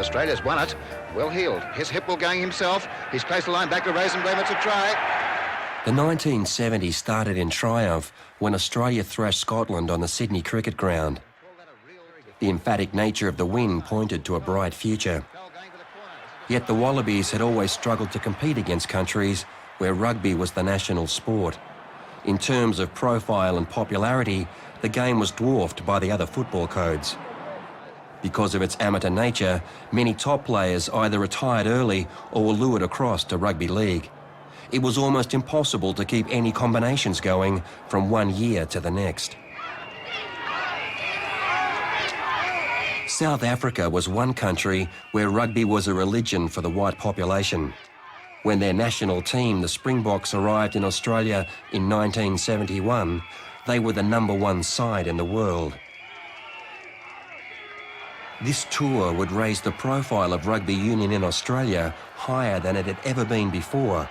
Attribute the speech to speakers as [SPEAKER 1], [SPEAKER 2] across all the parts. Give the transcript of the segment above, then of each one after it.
[SPEAKER 1] Australia's won it. Well heeled. Here's Hipwell going himself. He's placed the line back to Rosenblum. It's a try.
[SPEAKER 2] The 1970s started in triumph when Australia thrashed Scotland on the Sydney cricket ground. The emphatic nature of the win pointed to a bright future. Yet the Wallabies had always struggled to compete against countries where rugby was the national sport. In terms of profile and popularity, the game was dwarfed by the other football codes. Because of its amateur nature, many top players either retired early or were lured across to rugby league. It was almost impossible to keep any combinations going from one year to the next. South Africa was one country where rugby was a religion for the white population. When their national team, the Springboks, arrived in Australia in 1971, they were the #1 side in the world. This tour would raise the profile of rugby union in Australia higher than it had ever been before,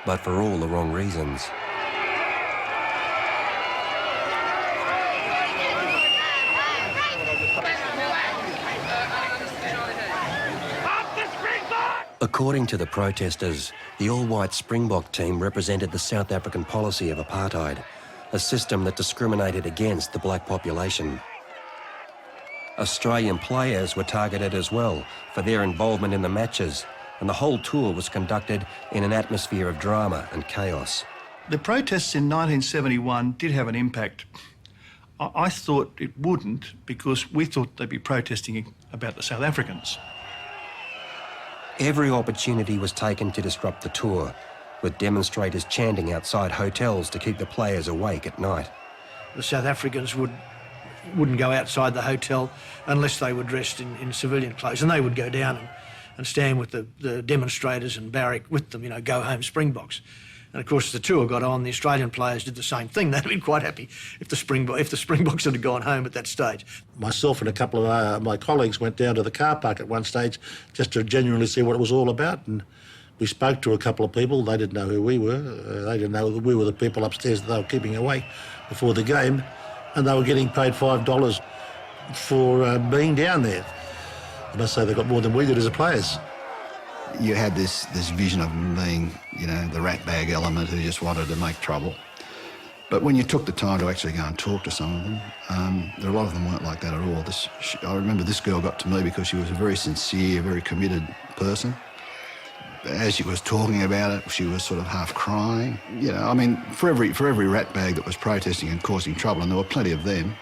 [SPEAKER 2] but for all the wrong reasons. According to the protesters, the all-white Springbok team represented the South African policy of apartheid, a system that discriminated against the black population. Australian players were targeted as well for their involvement in the matches, and the whole tour was conducted in an atmosphere of drama and chaos.
[SPEAKER 3] The protests in 1971 did have an impact. I thought it wouldn't, because we thought they'd be protesting about the South Africans.
[SPEAKER 2] Every opportunity was taken to disrupt the tour, with demonstrators chanting outside hotels to keep the players awake at night.
[SPEAKER 4] The South Africans wouldn't go outside the hotel unless they were dressed in civilian clothes, and they would go down and stand with the demonstrators and barrack with them, go home Springboks. And of course, as the tour got on, the Australian players did the same thing. They'd have been quite happy if the Springboks had gone home at that stage.
[SPEAKER 5] Myself and a couple of my colleagues went down to the car park at one stage just to genuinely see what it was all about. And we spoke to a couple of people. They didn't know who we were. They didn't know that we were the people upstairs that they were keeping awake before the game. And they were getting paid $5 for being down there. I must say they got more than we did as players.
[SPEAKER 6] You had this vision of them being, the rat bag element who just wanted to make trouble. But when you took the time to actually go and talk to some of them, a lot of them weren't like that at all. I remember this girl got to me because she was a very sincere, very committed person. As she was talking about it, she was sort of half crying. For every rat bag that was protesting and causing trouble, and there were plenty of them,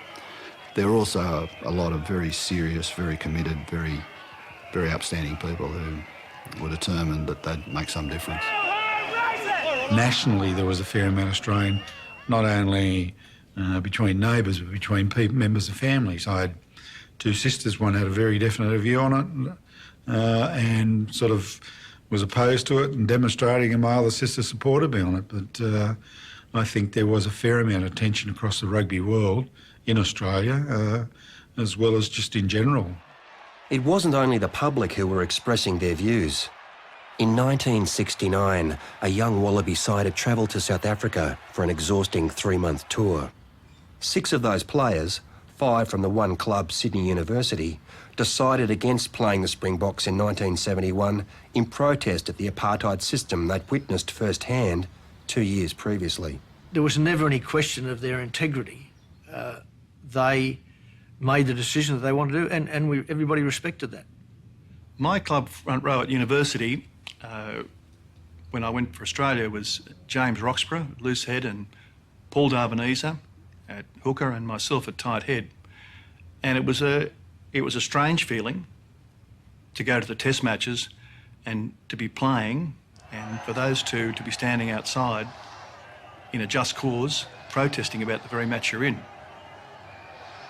[SPEAKER 6] there were also a lot of very serious, very committed, very, very upstanding people who were determined that they'd make some difference.
[SPEAKER 7] Nationally, there was a fair amount of strain, not only between neighbours, but between members of families. I had two sisters. One had a very definite view on it and sort of was opposed to it and demonstrating, and my other sister supported me on it. But I think there was a fair amount of tension across the rugby world in Australia, as well as just in general.
[SPEAKER 2] It wasn't only the public who were expressing their views. In 1969, a young Wallaby side had travelled to South Africa for an exhausting 3-month tour. 6 of those players, 5 from the one club, Sydney University, decided against playing the Springboks in 1971 in protest at the apartheid system they'd witnessed firsthand 2 years previously.
[SPEAKER 4] There was never any question of their integrity. They made the decision that they wanted to do, and everybody respected that.
[SPEAKER 3] My club front row at university, when I went for Australia, was James Roxburgh, loose head, and Paul Darvanisa at hooker, and myself at tight head. And it was a strange feeling to go to the test matches and to be playing, and for those two to be standing outside in a just cause, protesting about the very match you're in.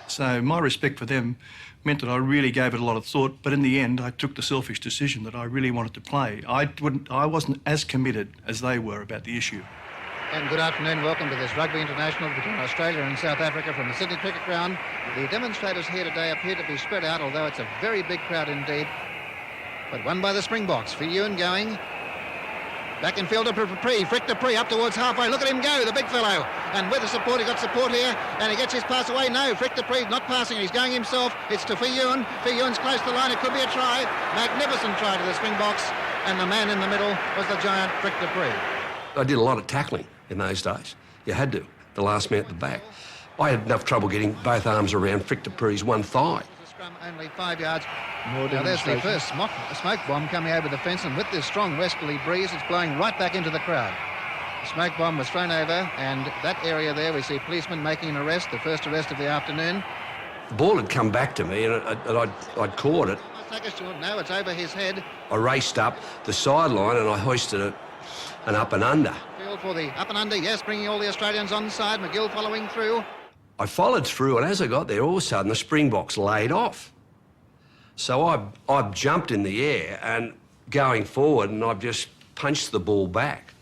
[SPEAKER 3] So my respect for them meant that I really gave it a lot of thought, but in the end I took the selfish decision that I really wanted to play. I wasn't as committed as they were about the issue.
[SPEAKER 1] And good afternoon, welcome to this Rugby International between Australia and South Africa from the Sydney Cricket Ground. The demonstrators here today appear to be spread out, although it's a very big crowd indeed. But won by the Springboks. For Ewan going, Back in field to Dupree, Frick Dupree up towards halfway. Look at him go, the big fellow. And with the support, he got support here, and he gets his pass away. No, Frick Dupree not passing, he's going himself. It's to Finnane. Finune's close to the line, it could be a try. Magnificent try to the Springboks, and the man in the middle was the giant Frick Dupree.
[SPEAKER 8] I did a lot of tackling in those days. You had to, the last man at the back. I had enough trouble getting both arms around Frick Dupree's one thigh.
[SPEAKER 1] Scrum only 5 yards. Now there's the first smoke bomb coming over the fence, and with this strong westerly breeze, it's blowing right back into the crowd. The smoke bomb was thrown over, and that area there, we see policemen making an arrest, the first arrest of the afternoon.
[SPEAKER 8] The ball had come back to me, and I'd caught it.
[SPEAKER 1] No, it's over his head.
[SPEAKER 8] I raced up the sideline, and I hoisted it an up and under.
[SPEAKER 1] Field for the up and under, yes, bringing all the Australians on side. McGill following through.
[SPEAKER 8] I followed through, and as I got there, all of a sudden, the Springboks laid off. So I jumped in the air and going forward, and I've just punched the ball back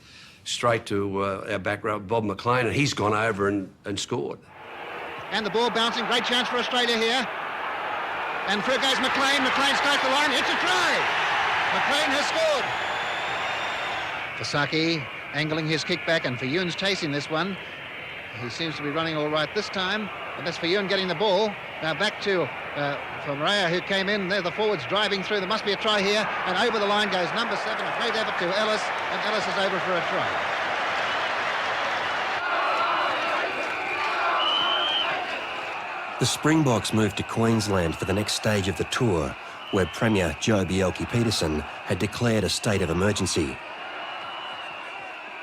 [SPEAKER 8] straight to our back row, Bob McLean, and he's gone over and scored.
[SPEAKER 1] And the ball bouncing, great chance for Australia here. And through goes McLean. McLean's close to the line. It's a try. McLean has scored. Fasaki angling his kick back, and Finune's chasing this one. He seems to be running all right this time, and that's Finnane getting the ball. Now back to Maria, who came in. There the forwards driving through. There must be a try here, and over the line goes number 7. A great effort to Ellis, and Ellis is over for a try.
[SPEAKER 2] The Springboks moved to Queensland for the next stage of the tour, where Premier Joe Bjelke-Petersen had declared a state of emergency.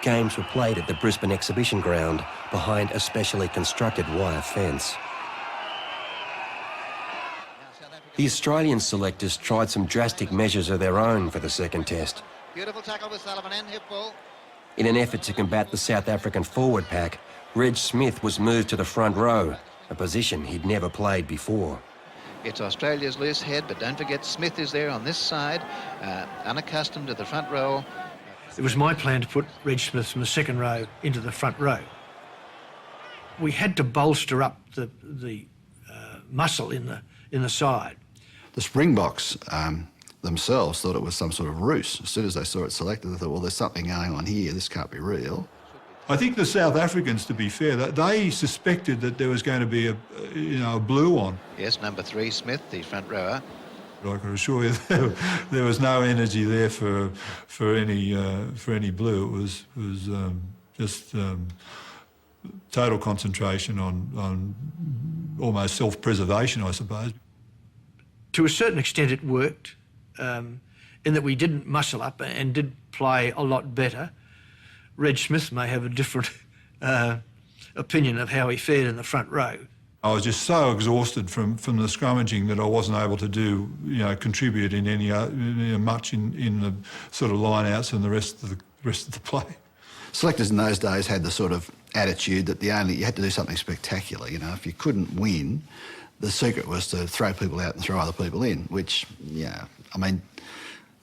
[SPEAKER 2] Games were played at the Brisbane Exhibition Ground behind a specially constructed wire fence. The Australian selectors tried some drastic measures of their own for the second test.
[SPEAKER 1] Beautiful tackle with Sullivan and Hipwell.
[SPEAKER 2] In an effort to combat the South African forward pack, Reg Smith was moved to the front row, a position he'd never played before.
[SPEAKER 1] It's Australia's loose head, but don't forget Smith is there on this side, unaccustomed to the front row.
[SPEAKER 4] It was my plan to put Reg Smith from the second row into the front row. We had to bolster up the muscle in the side.
[SPEAKER 6] The Springboks themselves thought it was some sort of ruse. As soon as they saw it selected, they thought, well, there's something going on here. This can't be real.
[SPEAKER 7] I think the South Africans, to be fair, that they suspected that there was going to be a blue on.
[SPEAKER 1] Yes, number 3, Smith, the front rower.
[SPEAKER 7] I can assure you there was no energy there for any blue. It was just total concentration on almost self-preservation, I suppose.
[SPEAKER 4] To a certain extent, it worked, in that we didn't muscle up and did play a lot better. Reg Smith may have a different opinion of how he fared in the front row.
[SPEAKER 7] I was just so exhausted from the scrummaging that I wasn't able to contribute in any much in the sort of line-outs and the rest of the play.
[SPEAKER 6] Selectors in those days had the sort of attitude that you had to do something spectacular. If you couldn't win, the secret was to throw people out and throw other people in, which, it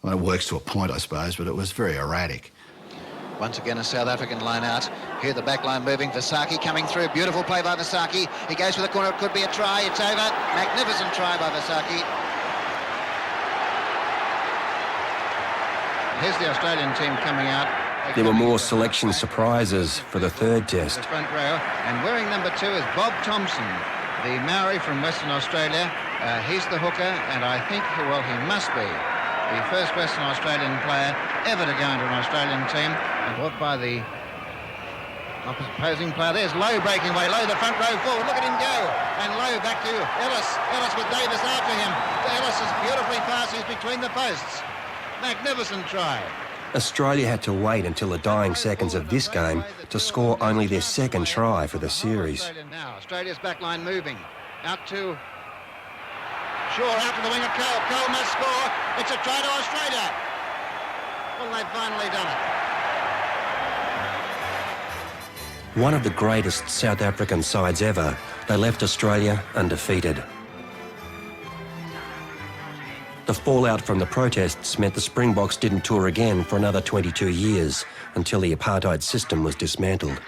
[SPEAKER 6] works to a point, I suppose, but it was very erratic.
[SPEAKER 1] Once again, a South African line out. Here the back line moving. Vasaki coming through. Beautiful play by Vasaki. He goes for the corner. It could be a try. It's over. Magnificent try by Vasaki. Here's the Australian team coming out.
[SPEAKER 2] There were more selection surprises for the third test.
[SPEAKER 1] The front row. And wearing number 2 is Bob Thompson, the Maori from Western Australia. He's the hooker, and I think, well, he must be the first Western Australian player ever to go into an Australian team, and caught by the opposing player. There's Lowe breaking away. Lowe, the front row forward. Look at him go. And Lowe back to Ellis. Ellis with Davis after him. Ellis is beautifully passed. He's between the posts. Magnificent try.
[SPEAKER 2] Australia had to wait until the dying seconds of this game to score only their second try for the series.
[SPEAKER 1] Now Australia's back line moving. Out to Shaw, out to the wing of Cole. Cole must score. It's a try to Australia. Well, they've finally done it.
[SPEAKER 2] One of the greatest South African sides ever, they left Australia undefeated. The fallout from the protests meant the Springboks didn't tour again for another 22 years until the apartheid system was dismantled.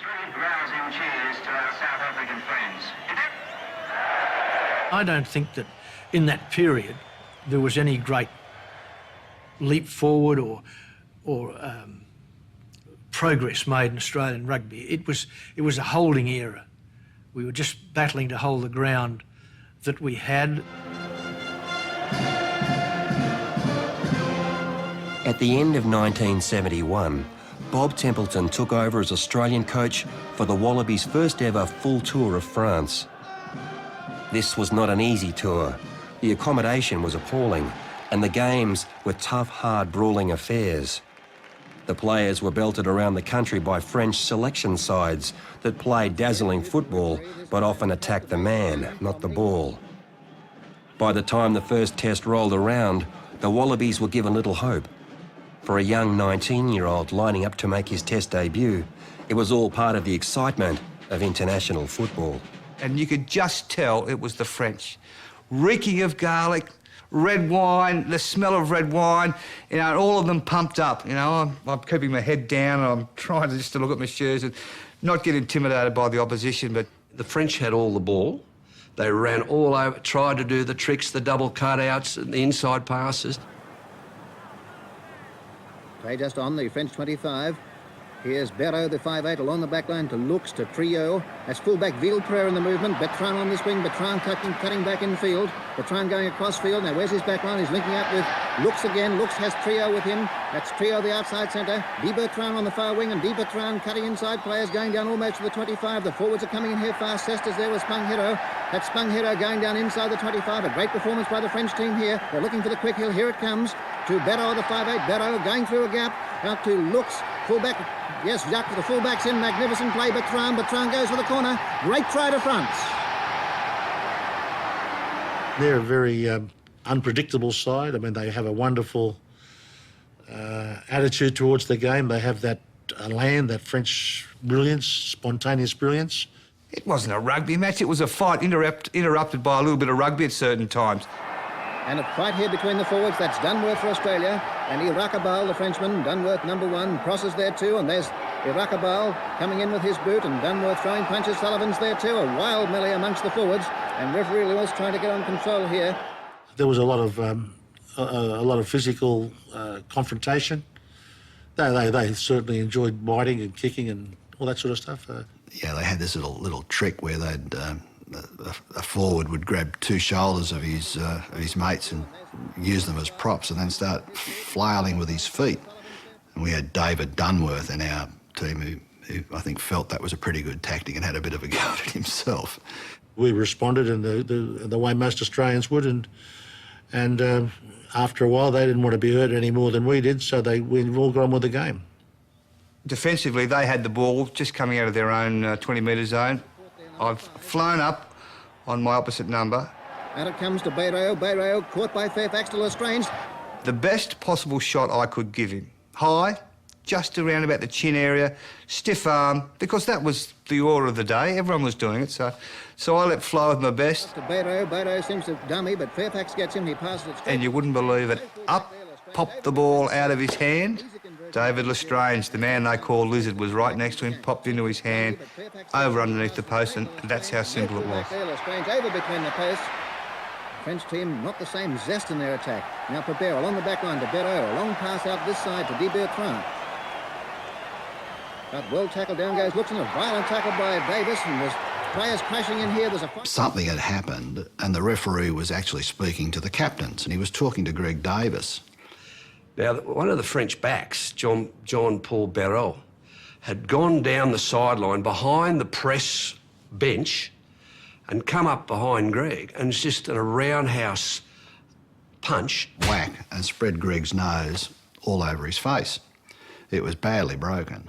[SPEAKER 4] I don't think that in that period there was any great leap forward or progress made in Australian rugby. It was a holding era. We were just battling to hold the ground that we had.
[SPEAKER 2] At the end of 1971, Bob Templeton took over as Australian coach for the Wallabies' first ever full tour of France. This was not an easy tour. The accommodation was appalling, and the games were tough, hard, brawling affairs. The players were belted around the country by French selection sides that played dazzling football but often attacked the man, not the ball. By the time the first test rolled around, the Wallabies were given little hope. For a young 19-year-old lining up to make his test debut, it was all part of the excitement of international football.
[SPEAKER 9] And you could just tell it was the French. Reeking of garlic, red wine, the smell of red wine, you know, all of them pumped up. You know, I'm keeping my head down and I'm trying to look at my shoes and not get intimidated by the opposition. But
[SPEAKER 8] The French had all the ball. They ran all over, tried to do the tricks, the double cutouts, and the inside passes.
[SPEAKER 1] Play just on the French 25. Here's Barrow, the 5'8", along the back line to Lux, to Trio. That's fullback Villepreux in the movement. Bertrand on the swing. Bertrand cutting back in field. Bertrand going across field. Now, where's his back line? He's linking up with Lux again. Lux has Trio with him. That's Trio, the outside centre. Di Bertrand on the far wing, and Di Bertrand cutting inside players, going down almost to the 25. The forwards are coming in here fast. Sesta's there with Spang Hero. That's Spang Hero going down inside the 25. A great performance by the French team here. They're looking for the quick hill. Here it comes to Barrow, the 5'8". Barrow going through a gap. Out to Lux. Fullback. Yes, Jacques, the fullback's in. Magnificent play. Bertrand goes for the corner. Great try to France.
[SPEAKER 5] They're a very unpredictable side. I mean, they have a wonderful attitude towards the game. They have that that French brilliance, spontaneous brilliance.
[SPEAKER 9] it wasn't a rugby match, it was a fight interrupted by a little bit of rugby at certain times.
[SPEAKER 1] And a fight here between the forwards. That's Dunworth for Australia and Irakabal, the Frenchman. Dunworth, number one. Cross is there too, and there's Irakabal coming in with his boot, and Dunworth throwing punches. Sullivan's there too. A wild melee amongst the forwards, and referee Lewis trying to get on control here.
[SPEAKER 5] There was a lot of physical confrontation. They certainly enjoyed biting and kicking and all that sort of stuff.
[SPEAKER 6] Yeah, they had this little trick where they'd a forward would grab two shoulders of his mates and use them as props, and then start flailing with his feet. And we had David Dunworth in our team who I think felt that was a pretty good tactic and had a bit of a go at it himself.
[SPEAKER 5] We responded in the way most Australians would, and after a while they didn't want to be hurt any more than we did, so we all got on with the game.
[SPEAKER 9] Defensively, they had the ball just coming out of their own 20-metre zone. I've flown up on my opposite number.
[SPEAKER 1] And it comes to Barrow. Barrow caught by Fairfax to Lestrange.
[SPEAKER 9] The best possible shot I could give him. High, just around about the chin area, stiff arm, because that was the order of the day. Everyone was doing it, so I let fly with my best.
[SPEAKER 1] To Barrow. Barrow seems to dummy, but Fairfax gets him. He passes it straight.
[SPEAKER 9] And you wouldn't believe it. Up popped the ball out of his hand. David Lestrange, the man they call Lizard, was right next to him, popped into his hand, over underneath the post, and that's how simple it was.
[SPEAKER 1] Lestrange over between the posts. French team not the same zest in their attack. Now for Barrow along the back line to Barrow. A long pass out this side to Di Bertrand. But well tackled, down goes Looks, and a violent tackle by Davis, and there's players crashing in here. There's a fight.
[SPEAKER 6] Something had happened, and the referee was actually speaking to the captains, and he was talking to Greg Davis.
[SPEAKER 8] Now, one of the French backs, Jean-Paul Barreau, had gone down the sideline behind the press bench and come up behind Greg, and it's just a roundhouse punch.
[SPEAKER 6] Whack, and spread Greg's nose all over his face. It was badly broken.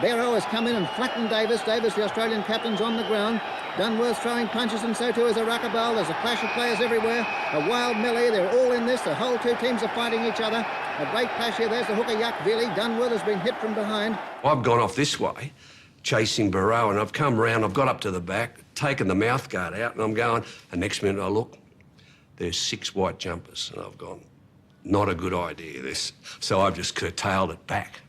[SPEAKER 1] Barrow has come in and flattened Davis. Davis, the Australian captain's on the ground. Dunworth throwing punches, and so too is Irakabal. There's a clash of players everywhere. A wild melee. They're all in this. The whole two teams are fighting each other. A great clash here. There's the hooker, Yakvili. Dunworth has been hit from behind.
[SPEAKER 8] I've gone off this way, chasing Barreau, and I've come round, I've got up to the back, taken the mouth guard out, and I'm going, and next minute I look, there's 6 white jumpers, and I've gone, not a good idea, this. So I've just curtailed it back.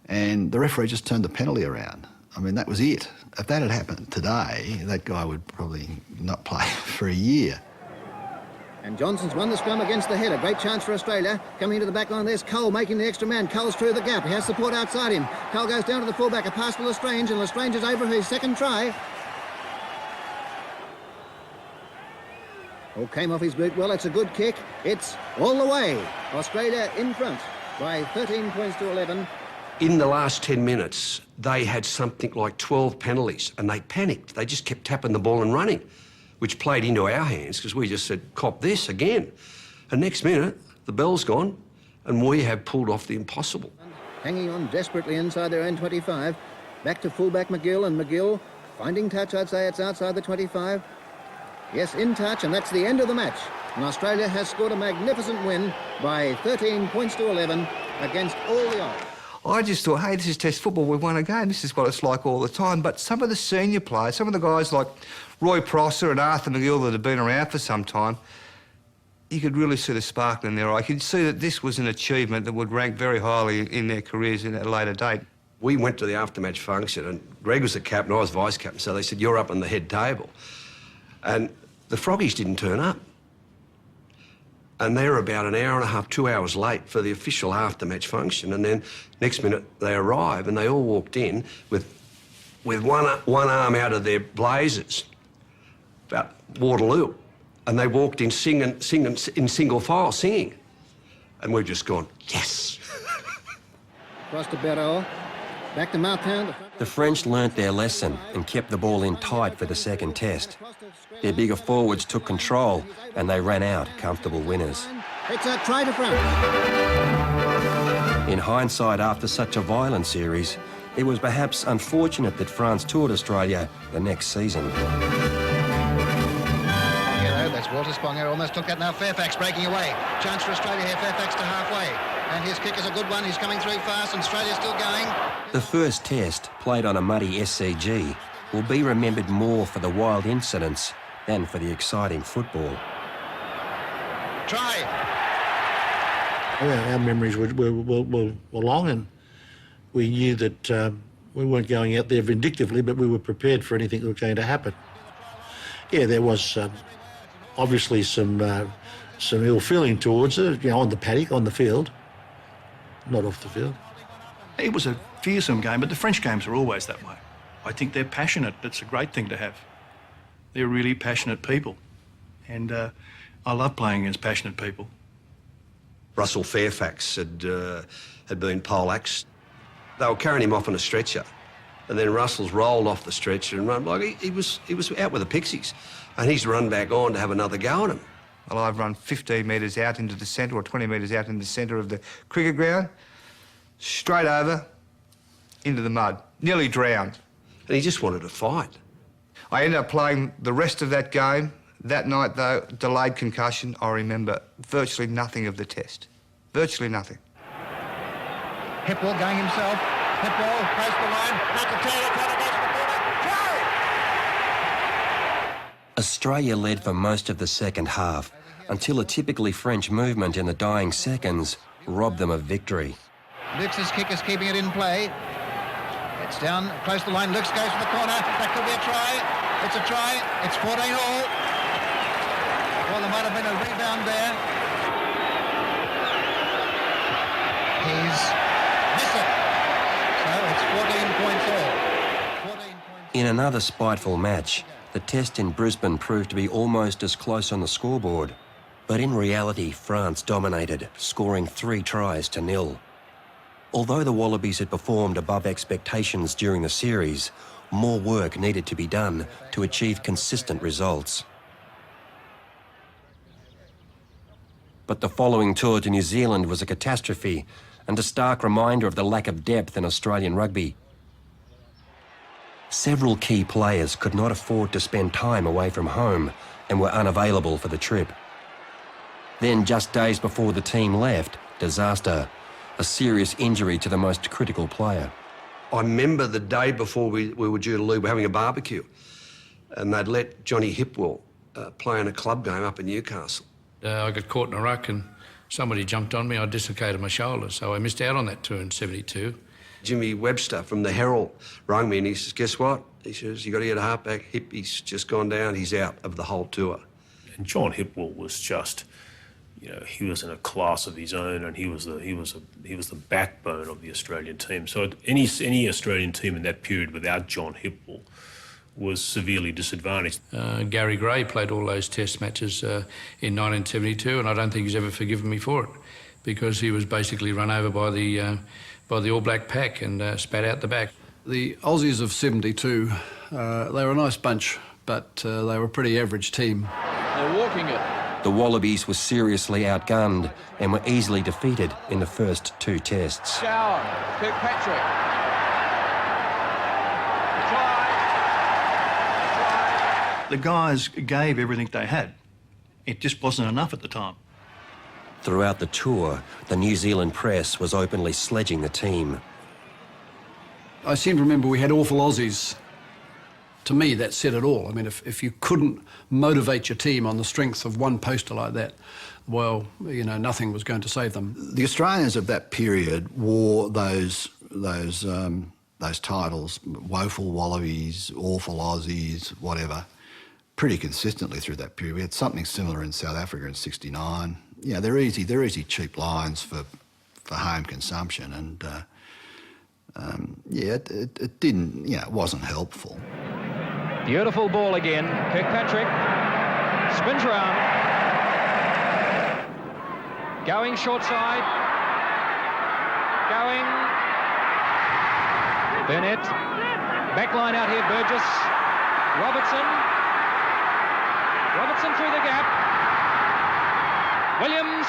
[SPEAKER 6] And the referee just turned the penalty around. I mean, that was it. If that had happened today, that guy would probably not play for a year.
[SPEAKER 1] And Johnson's won the scrum against the header. Great chance for Australia. Coming into the back line, there's Cole making the extra man. Cole's through the gap. He has support outside him. Cole goes down to the fullback. A pass to Lestrange, and Lestrange is over his second try. Oh, came off his boot. Well, it's a good kick. It's all the way. Australia in front by 13 points to 11.
[SPEAKER 8] In the last 10 minutes, they had something like 12 penalties, and they panicked. They just kept tapping the ball and running, which played into our hands because we just said, cop this again. And next minute, the bell's gone, and we have pulled off the impossible.
[SPEAKER 1] Hanging on desperately inside their own 25. Back to fullback McGill, and McGill finding touch. I'd say it's outside the 25. Yes, in touch, and that's the end of the match. And Australia has scored a magnificent win by 13 points to 11 against all the odds.
[SPEAKER 9] I just thought, hey, this is Test football. We've won a game. This is what it's like all the time. But some of the senior players, some of the guys like Roy Prosser and Arthur McGill that have been around for some time, you could really see the sparkle in their eye. You could see that this was an achievement that would rank very highly in their careers at a later date.
[SPEAKER 8] We went to the after-match function, and Greg was the captain, I was vice-captain, so they said, you're up on the head table. And the Froggies didn't turn up. And they were about an hour and a half, 2 hours late for the official after-match function. And then next minute they arrive and they all walked in with one arm out of their blazers, about Waterloo. And they walked in singing in single file, singing. And we've just gone, yes.
[SPEAKER 1] Across to Berraud. Back to Martin.
[SPEAKER 2] The French learnt their lesson and kept the ball in tight for the second test. Their bigger forwards took control and they ran out comfortable winners.
[SPEAKER 1] It's a try to France.
[SPEAKER 2] In hindsight, after such a violent series, it was perhaps unfortunate that France toured Australia the next season.
[SPEAKER 1] That's Walter Sponger, almost took that now. Fairfax breaking away. Chance for Australia here, Fairfax to halfway. And his kick is a good one, he's coming through fast and Australia's still going.
[SPEAKER 2] The first test, played on a muddy SCG, will be remembered more for the wild incidents than for the exciting football.
[SPEAKER 1] Try!
[SPEAKER 5] Our memories were long, and we knew that we weren't going out there vindictively, but we were prepared for anything that was going to happen. Yeah, there was obviously some ill feeling towards it, you know, on the paddock, on the field, not off the field.
[SPEAKER 3] It was a fearsome game, but the French games are always that way. I think they're passionate. That's a great thing to have. They're really passionate people, and I love playing against passionate people.
[SPEAKER 8] Russell Fairfax had been poleaxed. They were carrying him off on a stretcher, and then Russell's rolled off the stretcher and run like he was out with the Pixies, and he's run back on to have another go at him.
[SPEAKER 9] Well, I've run 15 metres out into the centre or 20 metres out in the centre of the cricket ground, straight over into the mud, nearly drowned.
[SPEAKER 8] And he just wanted to fight.
[SPEAKER 9] I ended up playing the rest of that game. That night, though, delayed concussion, I remember virtually nothing of the test. Virtually nothing.
[SPEAKER 1] Hipwell going himself. Hipwell, close the line. Back to Taylor, trying to go to the corner. Try!
[SPEAKER 2] Australia led for most of the second half, until a typically French movement in the dying seconds robbed them of victory.
[SPEAKER 1] Luke's kick is keeping it in play. It's down, close to the line. Luke goes to the corner. That could be a try. It's a try. It's 14 all. Well, there might have been a rebound there. He's missed it. So it's 14 points all. 14 points.
[SPEAKER 2] In another spiteful match, the test in Brisbane proved to be almost as close on the scoreboard. But in reality, France dominated, scoring 3 tries to 0. Although the Wallabies had performed above expectations during the series, more work needed to be done to achieve consistent results. But the following tour to New Zealand was a catastrophe and a stark reminder of the lack of depth in Australian rugby. Several key players could not afford to spend time away from home and were unavailable for the trip. Then, just days before the team left, disaster. A serious injury to the most critical player.
[SPEAKER 8] I remember the day before we were due to leave, we were having a barbecue, and they'd let Johnny Hipwell play in a club game up in Newcastle.
[SPEAKER 10] I got caught in a ruck and somebody jumped on me. I dislocated my shoulder, so I missed out on that tour in 72.
[SPEAKER 8] Jimmy Webster from the Herald rang me and he says, guess what? He says, you got to get a halfback. Hippie's just gone down. He's out of the whole tour.
[SPEAKER 11] And John Hipwell was just, you know, he was in a class of his own, and he was the backbone of the Australian team. So any Australian team in that period without John Hipwell was severely disadvantaged.
[SPEAKER 10] Gary Gray played all those test matches in 1972, and I don't think he's ever forgiven me for it, because he was basically run over by the All Black pack and spat out the back.
[SPEAKER 12] The Aussies of 72, they were a nice bunch, but they were a pretty average team.
[SPEAKER 13] They're walking it.
[SPEAKER 2] The Wallabies were seriously outgunned and were easily defeated in the first two tests.
[SPEAKER 13] Shaw, Kirkpatrick.
[SPEAKER 3] The guys gave everything they had. It just wasn't enough at the time.
[SPEAKER 2] Throughout the tour, the New Zealand press was openly sledging the team.
[SPEAKER 12] I seem to remember we had awful Aussies. To me, that said it all. I mean, if you couldn't motivate your team on the strength of one poster like that, well, you know, nothing was going to save them.
[SPEAKER 6] The Australians of that period wore those titles, woeful Wallabies, awful Aussies, whatever, pretty consistently through that period. We had something similar in South Africa in '69. Yeah, they're easy cheap lines for home consumption, and yeah, it didn't, you know, it wasn't helpful.
[SPEAKER 13] Beautiful ball again. Kirkpatrick spins round. Going short side. Going. Burnett. Back line out here, Burgess. Robertson through the gap. Williams.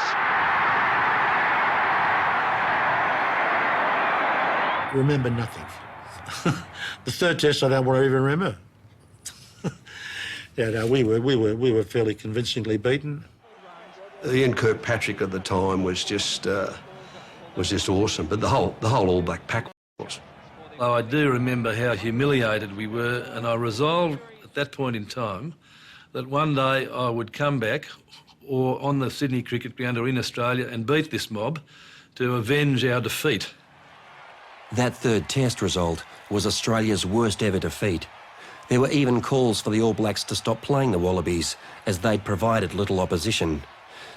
[SPEAKER 5] Remember nothing. The third test I don't want to even remember. Yeah, no, we were fairly convincingly beaten.
[SPEAKER 8] Ian Kirkpatrick at the time was just awesome, but the whole All Black pack was.
[SPEAKER 14] Oh, I do remember how humiliated we were, and I resolved at that point in time that one day I would come back, or on the Sydney cricket ground or in Australia, and beat this mob to avenge our defeat.
[SPEAKER 2] That third test result was Australia's worst ever defeat. There were even calls for the All Blacks to stop playing the Wallabies, as they'd provided little opposition.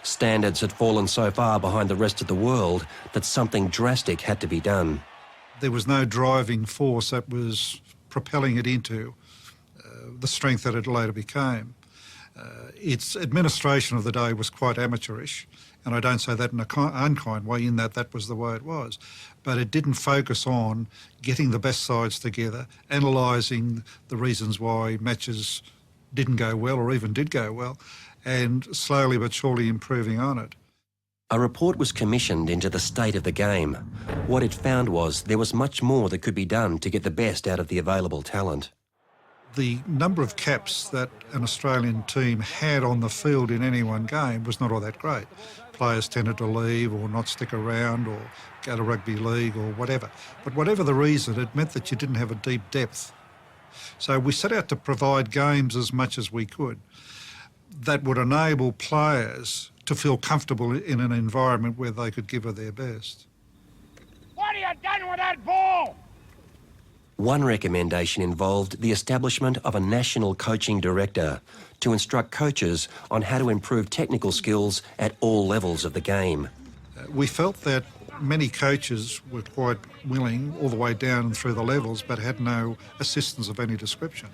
[SPEAKER 2] Standards had fallen so far behind the rest of the world that something drastic had to be done.
[SPEAKER 7] There was no driving force that was propelling it into the strength that it later became. Its administration of the day was quite amateurish, and I don't say that in an unkind way, in that was the way it was. But it didn't focus on getting the best sides together, analysing the reasons why matches didn't go well or even did go well, and slowly but surely improving on it.
[SPEAKER 2] A report was commissioned into the state of the game. What it found was there was much more that could be done to get the best out of the available talent.
[SPEAKER 7] The number of caps that an Australian team had on the field in any one game was not all that great. Players tended to leave or not stick around or go to rugby league or whatever. But whatever the reason, it meant that you didn't have a deep depth. So we set out to provide games as much as we could that would enable players to feel comfortable in an environment where they could give it their best.
[SPEAKER 15] What have you done with that ball?
[SPEAKER 2] One recommendation involved the establishment of a national coaching director to instruct coaches on how to improve technical skills at all levels of the game.
[SPEAKER 7] We felt that many coaches were quite willing all the way down and through the levels, but had no assistance of any description.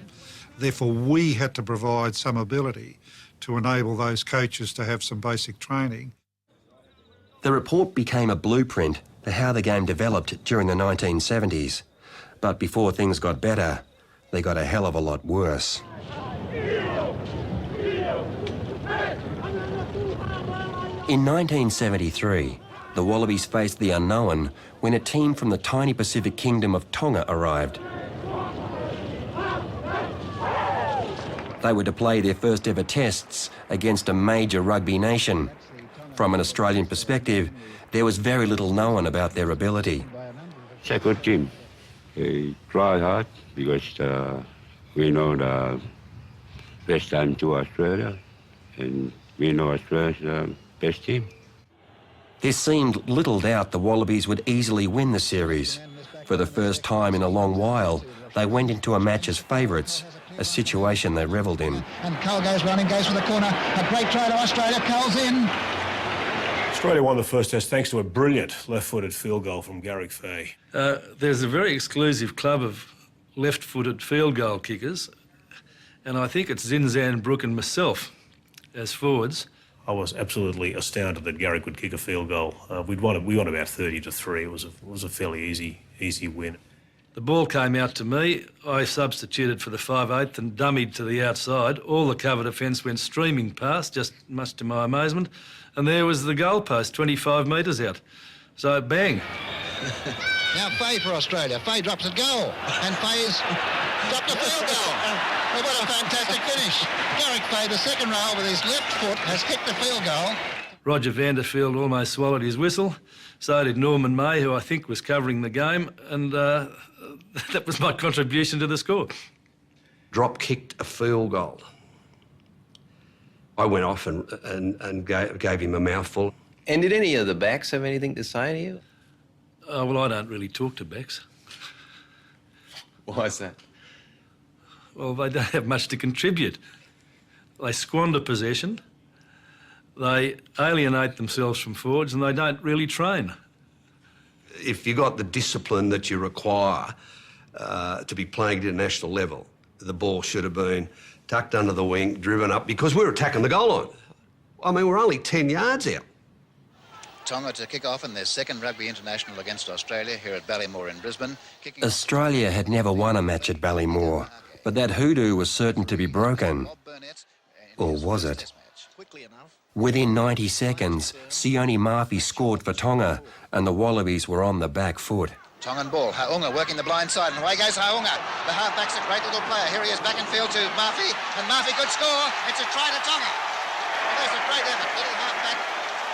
[SPEAKER 7] Therefore, we had to provide some ability to enable those coaches to have some basic training.
[SPEAKER 2] The report became a blueprint for how the game developed during the 1970s. But before things got better, they got a hell of a lot worse. In 1973, the Wallabies faced the unknown when a team from the tiny Pacific kingdom of Tonga arrived. They were to play their first ever tests against a major rugby nation. From an Australian perspective, there was very little known about their ability.
[SPEAKER 16] It's a good team. They try hard because we know the best time to Australia, and we know Australia's the best team.
[SPEAKER 2] There seemed little doubt the Wallabies would easily win the series. For the first time in a long while, they went into a match as favourites, a situation they revelled in.
[SPEAKER 1] And Cole goes running, goes for the corner. A great try to Australia. Cole's in.
[SPEAKER 11] Australia won the first test thanks to a brilliant left-footed field goal from Garrick Fay.
[SPEAKER 14] There's a very exclusive club of left-footed field goal kickers, and I think it's Zinzan, Brook and myself as forwards.
[SPEAKER 11] I was absolutely astounded that Garrick would kick a field goal. We won about 30-3. It was a fairly easy win.
[SPEAKER 14] The ball came out to me. I substituted for the 5/8 and dummied to the outside. All the cover defence went streaming past, just much to my amazement. And there was the goalpost, 25 metres out. So, bang.
[SPEAKER 1] Now Fay for Australia. Fay drops a goal. And Fay's dropped a field goal. Well, what a fantastic finish. Garrick Fay, the second row with his left foot, has kicked a field goal.
[SPEAKER 14] Roger Vanderfield almost swallowed his whistle. So did Norman May, who I think was covering the game. And that was my contribution to the score.
[SPEAKER 8] Drop kicked a field goal. I went off and gave him a mouthful.
[SPEAKER 17] And did any of the backs have anything to say to you?
[SPEAKER 14] Well, I don't really talk to backs.
[SPEAKER 17] Why is that?
[SPEAKER 14] Well, they don't have much to contribute. They squander possession, they alienate themselves from forwards, and they don't really train.
[SPEAKER 8] If you got the discipline that you require to be playing at a national level, the ball should have been tucked under the wing, driven up, because we're attacking the goal line. I mean, we're only 10 yards out.
[SPEAKER 1] Tonga to kick off in their second rugby international against Australia here at Ballymore in Brisbane.
[SPEAKER 2] Australia had never won a match at Ballymore, but that hoodoo was certain to be broken. Or was it? Within 90 seconds, Sione Murphy scored for Tonga, and the Wallabies were on the back foot.
[SPEAKER 1] Tongan ball. Haunga working the blind side, and away goes Haunga. The halfback's a great little player. Here he is back in field to Murphy, and Murphy, good score. It's a try to Tonga. Well, there's a great effort. Little halfback.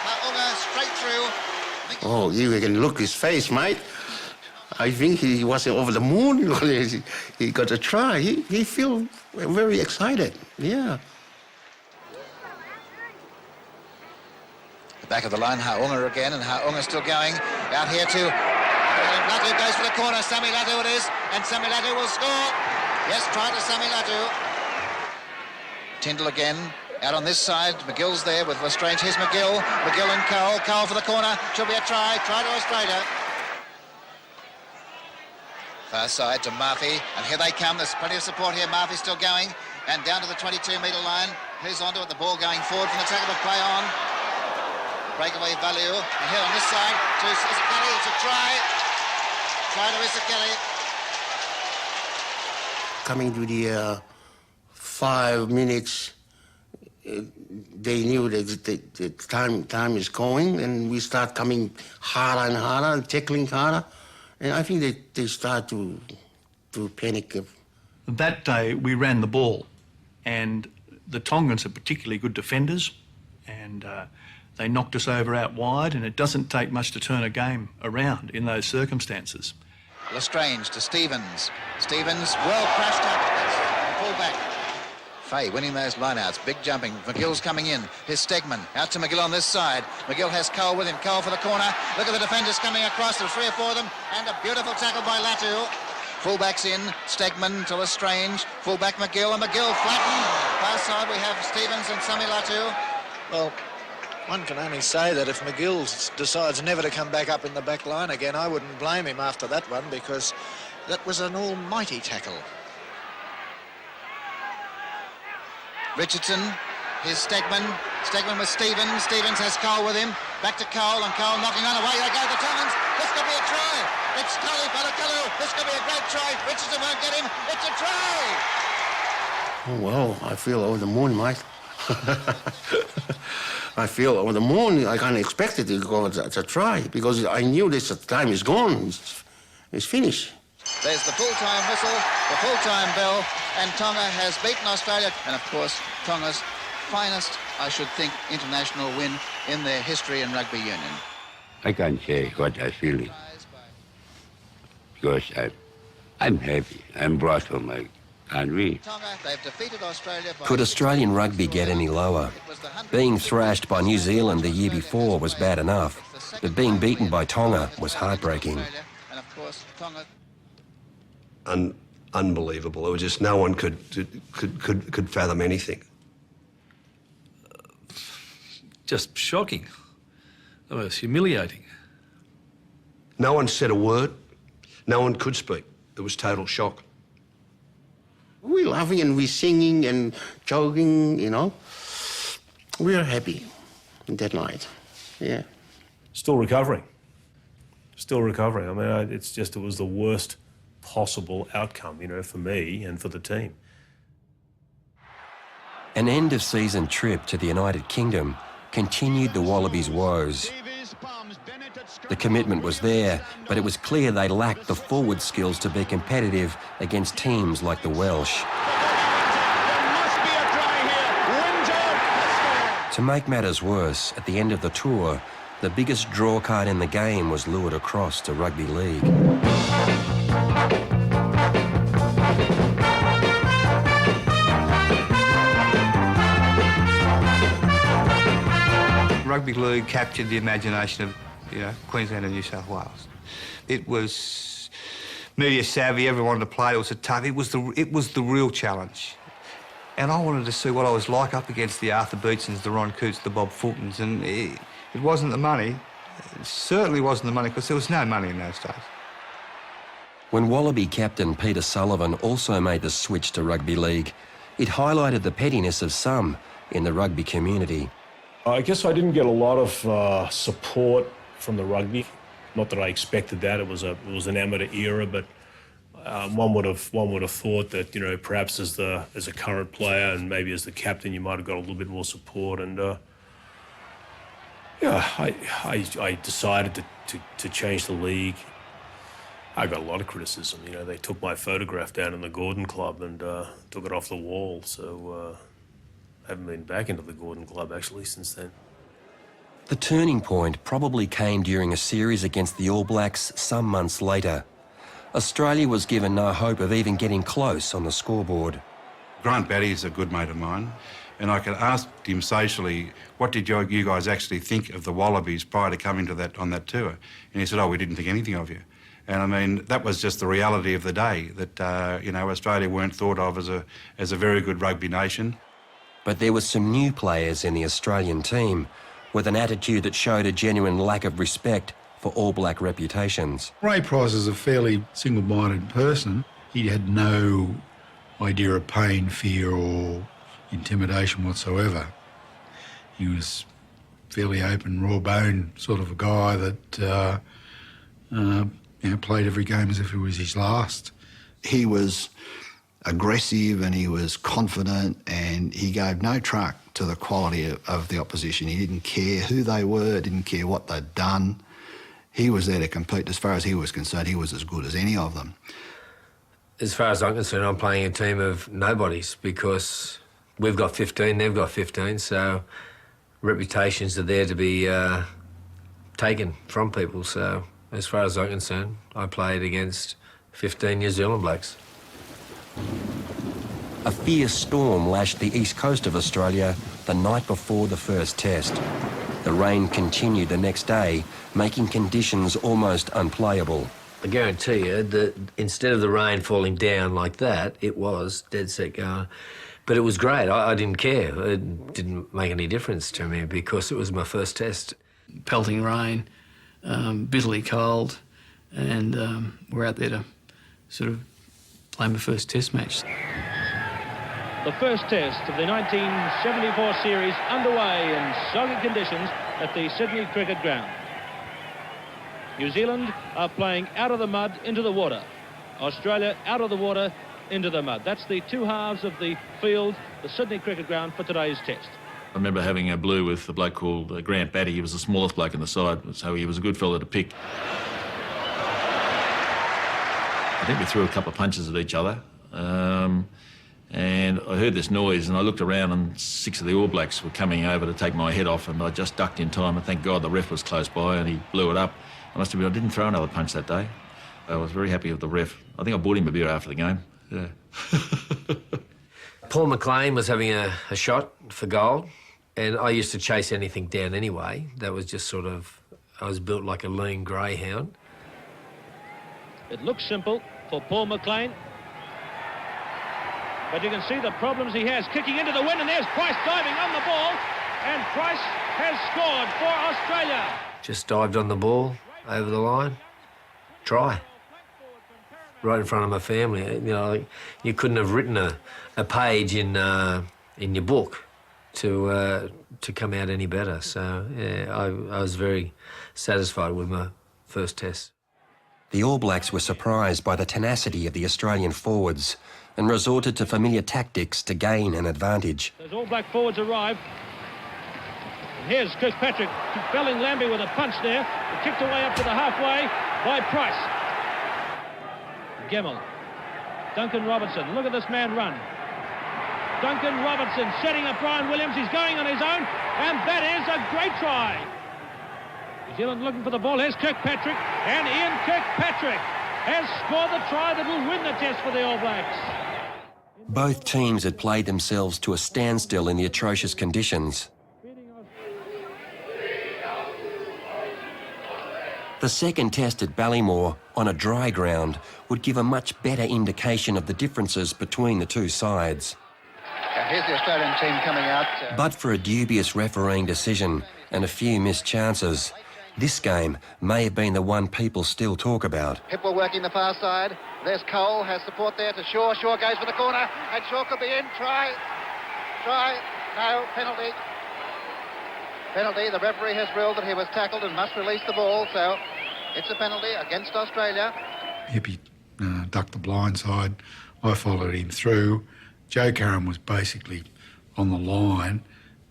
[SPEAKER 1] Haunga straight through.
[SPEAKER 5] Oh, you can look his face, mate. I think he was over the moon. He got a try. He feel very excited. Yeah.
[SPEAKER 1] The back of the line, Haunga again, and Haunga still going. Out here to Latu goes for the corner. Sami Latu it is, and Sami Latu will score. Yes, try to Sami Latu. Tyndall again. Out on this side, McGill's there with Lestrange. Here's McGill. McGill and Cole. Cole for the corner. Should be a try. Try to Australia. Far side to Murphy. And here they come. There's plenty of support here. Murphy's still going. And down to the 22-metre line. Who's onto it? The ball going forward from the tackle, but play on. Breakaway value. And here on this side to Isekeli. It's a try. Try to Isekeli.
[SPEAKER 5] Coming to the 5 minutes, they knew that the time is going, and we start coming harder and harder and tackling harder, and I think they start to panic.
[SPEAKER 3] That day we ran the ball, and the Tongans are particularly good defenders, and they knocked us over out wide, and it doesn't take much to turn a game around in those circumstances.
[SPEAKER 1] Lestrange to Stevens. Stevens well crashed up. That's full back. Fay winning those lineouts, big jumping. McGill's coming in. Here's Stegman out to McGill on this side. McGill has Cole with him. Cole for the corner. Look at the defenders coming across. There's 3 or 4 of them, and a beautiful tackle by Latu. Fullbacks in. Stegman to Lestrange. Fullback McGill, and McGill flattened. Far side we have Stevens and Sami Latu.
[SPEAKER 4] Well, one can only say that if McGill decides never to come back up in the back line again, I wouldn't blame him after that one, because that was an almighty tackle. Richardson, here's Stegman. Stegman with Stevens. Stevens has Cole with him. Back to Cole, and Cole knocking on. Away they go, the Tongans. This could be a try. It's Tully Palakalu. This could be a great try. Richardson won't get him. It's a try.
[SPEAKER 5] Oh, well, I feel over the moon, mate. I feel over the moon. I can't expect it to go as a try, because I knew this time is gone. It's finished.
[SPEAKER 1] There's the full-time whistle, the full-time bell, and Tonga has beaten Australia. And, of course, Tonga's finest, I should think, international win in their history in rugby union.
[SPEAKER 16] I can't say what I feel, because I'm happy. I'm proud for my country.
[SPEAKER 1] They've defeated Australia by...
[SPEAKER 2] Could Australian rugby get any lower? Being thrashed by New Zealand the year before was bad enough, but being beaten by Tonga was heartbreaking.
[SPEAKER 1] And, of course, Tonga...
[SPEAKER 8] unbelievable. It was just no one could fathom anything.
[SPEAKER 14] Just shocking. It was humiliating.
[SPEAKER 8] No one said a word. No one could speak. It was total shock.
[SPEAKER 18] We're laughing and we're singing and joking, you know. We were happy that night, yeah.
[SPEAKER 11] Still recovering. Still recovering. I mean, it was the worst possible outcome, you know, for me and for the team.
[SPEAKER 2] An end-of-season trip to the United Kingdom continued the Wallabies' woes. The commitment was there, but it was clear they lacked the forward skills to be competitive against teams like the Welsh. To make matters worse, at the end of the tour, the biggest draw card in the game was lured across to rugby league.
[SPEAKER 9] Rugby league captured the imagination of, Queensland and New South Wales. It was media savvy. Everyone wanted to play. It was it was the real challenge. And I wanted to see what I was like up against the Arthur Beetsons, the Ron Coots, the Bob Fultons, and it wasn't the money. It certainly wasn't the money, because there was no money in those days.
[SPEAKER 2] When Wallaby captain Peter Sullivan also made the switch to rugby league, it highlighted the pettiness of some in the rugby community.
[SPEAKER 11] I guess I didn't get a lot of support from the rugby. Not that I expected that. It was an amateur era, but one would have thought that perhaps as a current player and maybe as the captain you might have got a little bit more support. And I decided to change the league. I got a lot of criticism. They took my photograph down in the Gordon Club and took it off the wall. So I haven't been back into the Gordon Club actually since then.
[SPEAKER 2] The turning point probably came during a series against the All Blacks some months later. Australia was given no hope of even getting close on the scoreboard.
[SPEAKER 7] Grant Batty's a good mate of mine, and I could ask him socially, what did you guys actually think of the Wallabies prior to coming to on that tour? And he said, we didn't think anything of you. And I mean, that was just the reality of the day, that, Australia weren't thought of as a very good rugby nation.
[SPEAKER 2] But there were some new players in the Australian team with an attitude that showed a genuine lack of respect for All Black reputations.
[SPEAKER 7] Ray Price is a fairly single-minded person. He had no idea of pain, fear or intimidation whatsoever. He was fairly open, raw-boned sort of a guy that played every game as if it was his last.
[SPEAKER 6] He was aggressive and he was confident, and he gave no truck to the quality of the opposition. He didn't care who they were, didn't care what they'd done. He was there to compete. As far as he was concerned, he was as good as any of them.
[SPEAKER 17] As far as I'm concerned, I'm playing a team of nobodies because we've got 15, they've got 15, so reputations are there to be taken from people. So as far as I'm concerned, I played against 15 New Zealand blokes.
[SPEAKER 2] A fierce storm lashed the east coast of Australia the night before the first test. The rain continued the next day, making conditions almost unplayable.
[SPEAKER 17] I guarantee you that instead of the rain falling down like that, it was dead set going. But it was great. I didn't care. It didn't make any difference to me because it was my first test.
[SPEAKER 12] Pelting rain, bitterly cold, and we're out there to sort of play my first test match.
[SPEAKER 13] The first test of the 1974 series underway in soggy conditions at the Sydney Cricket Ground. New Zealand are playing out of the mud into the water. Australia out of the water into the mud. That's the two halves of the field, the Sydney Cricket Ground, for today's test.
[SPEAKER 19] I remember having a blue with a bloke called Grant Batty. He was the smallest bloke in the side, so he was a good fella to pick. I think we threw a couple of punches at each other. And I heard this noise and I looked around and 6 of the All Blacks were coming over to take my head off, and I just ducked in time, and thank God the ref was close by and he blew it up. I must admit I didn't throw another punch that day. I was very happy with the ref. I think I bought him a beer after the game. Yeah.
[SPEAKER 17] Paul McLean was having a shot for gold, and I used to chase anything down anyway. That was just sort of, I was built like a lean greyhound.
[SPEAKER 13] It looks simple for Paul McLean. But you can see the problems he has. Kicking into the wind, and there's Price diving on the ball. And Price has scored for Australia.
[SPEAKER 17] Just dived on the ball, over the line. Try. Right in front of my family. You know, you couldn't have written a page in your book to come out any better. So, yeah, I was very satisfied with my first test.
[SPEAKER 2] The All Blacks were surprised by the tenacity of the Australian forwards and resorted to familiar tactics to gain an advantage.
[SPEAKER 13] Those All Black forwards arrive. And here's Kirkpatrick felling Lambie with a punch there. Kicked away up to the halfway by Price. Gemmell. Duncan Robertson. Look at this man run. Duncan Robertson setting up Brian Williams. He's going on his own, and that is a great try. New Zealand looking for the ball. Here's Kirkpatrick, and Ian Kirkpatrick has scored the try that will win the test for the All Blacks.
[SPEAKER 2] Both teams had played themselves to a standstill in the atrocious conditions. The second test at Ballymore, on a dry ground, would give a much better indication of the differences between the two sides.
[SPEAKER 1] Here's the Australian team coming out.
[SPEAKER 2] But for a dubious refereeing decision and a few missed chances, this game may have been the one people still talk about.
[SPEAKER 1] Hipwell working the far side. There's Cole, has support there to Shaw. Shaw goes for the corner, and Shaw could be in. Try. No, penalty. Penalty. The referee has ruled that he was tackled and must release the ball, so it's a penalty against Australia.
[SPEAKER 7] Hippie ducked the blind side. I followed him through. Joe Karam was basically on the line.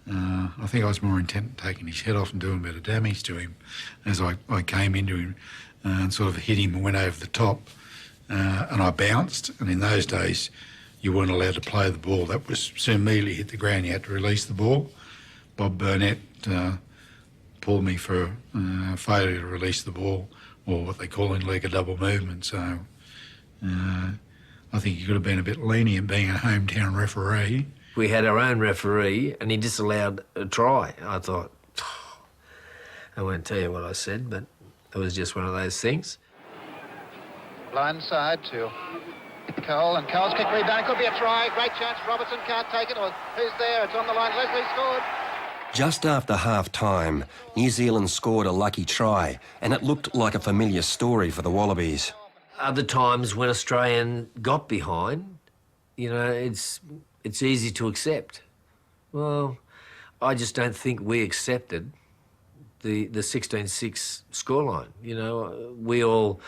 [SPEAKER 7] I think I was more intent on taking his head off and doing a bit of damage to him as I came into him and sort of hit him and went over the top. And I bounced, and in those days you weren't allowed to play the ball. That was soon immediately hit the ground, you had to release the ball. Bob Burnett pulled me for failure to release the ball, or what they call in league a double movement. So I think he could have been a bit lenient being a hometown referee.
[SPEAKER 17] We had our own referee and he disallowed a try. I thought, I won't tell you what I said, but it was just one of those things.
[SPEAKER 1] Blind side to Cole, and Cole's kick rebound. Could be a try. Great chance. Robertson can't take it. Or who's there? It's on the line. Leslie scored.
[SPEAKER 2] Just after half-time, New Zealand scored a lucky try, and it looked like a familiar story for the Wallabies.
[SPEAKER 17] Other times when Australian got behind, you know, it's easy to accept. Well, I just don't think we accepted the 16-6 scoreline. You know, we all,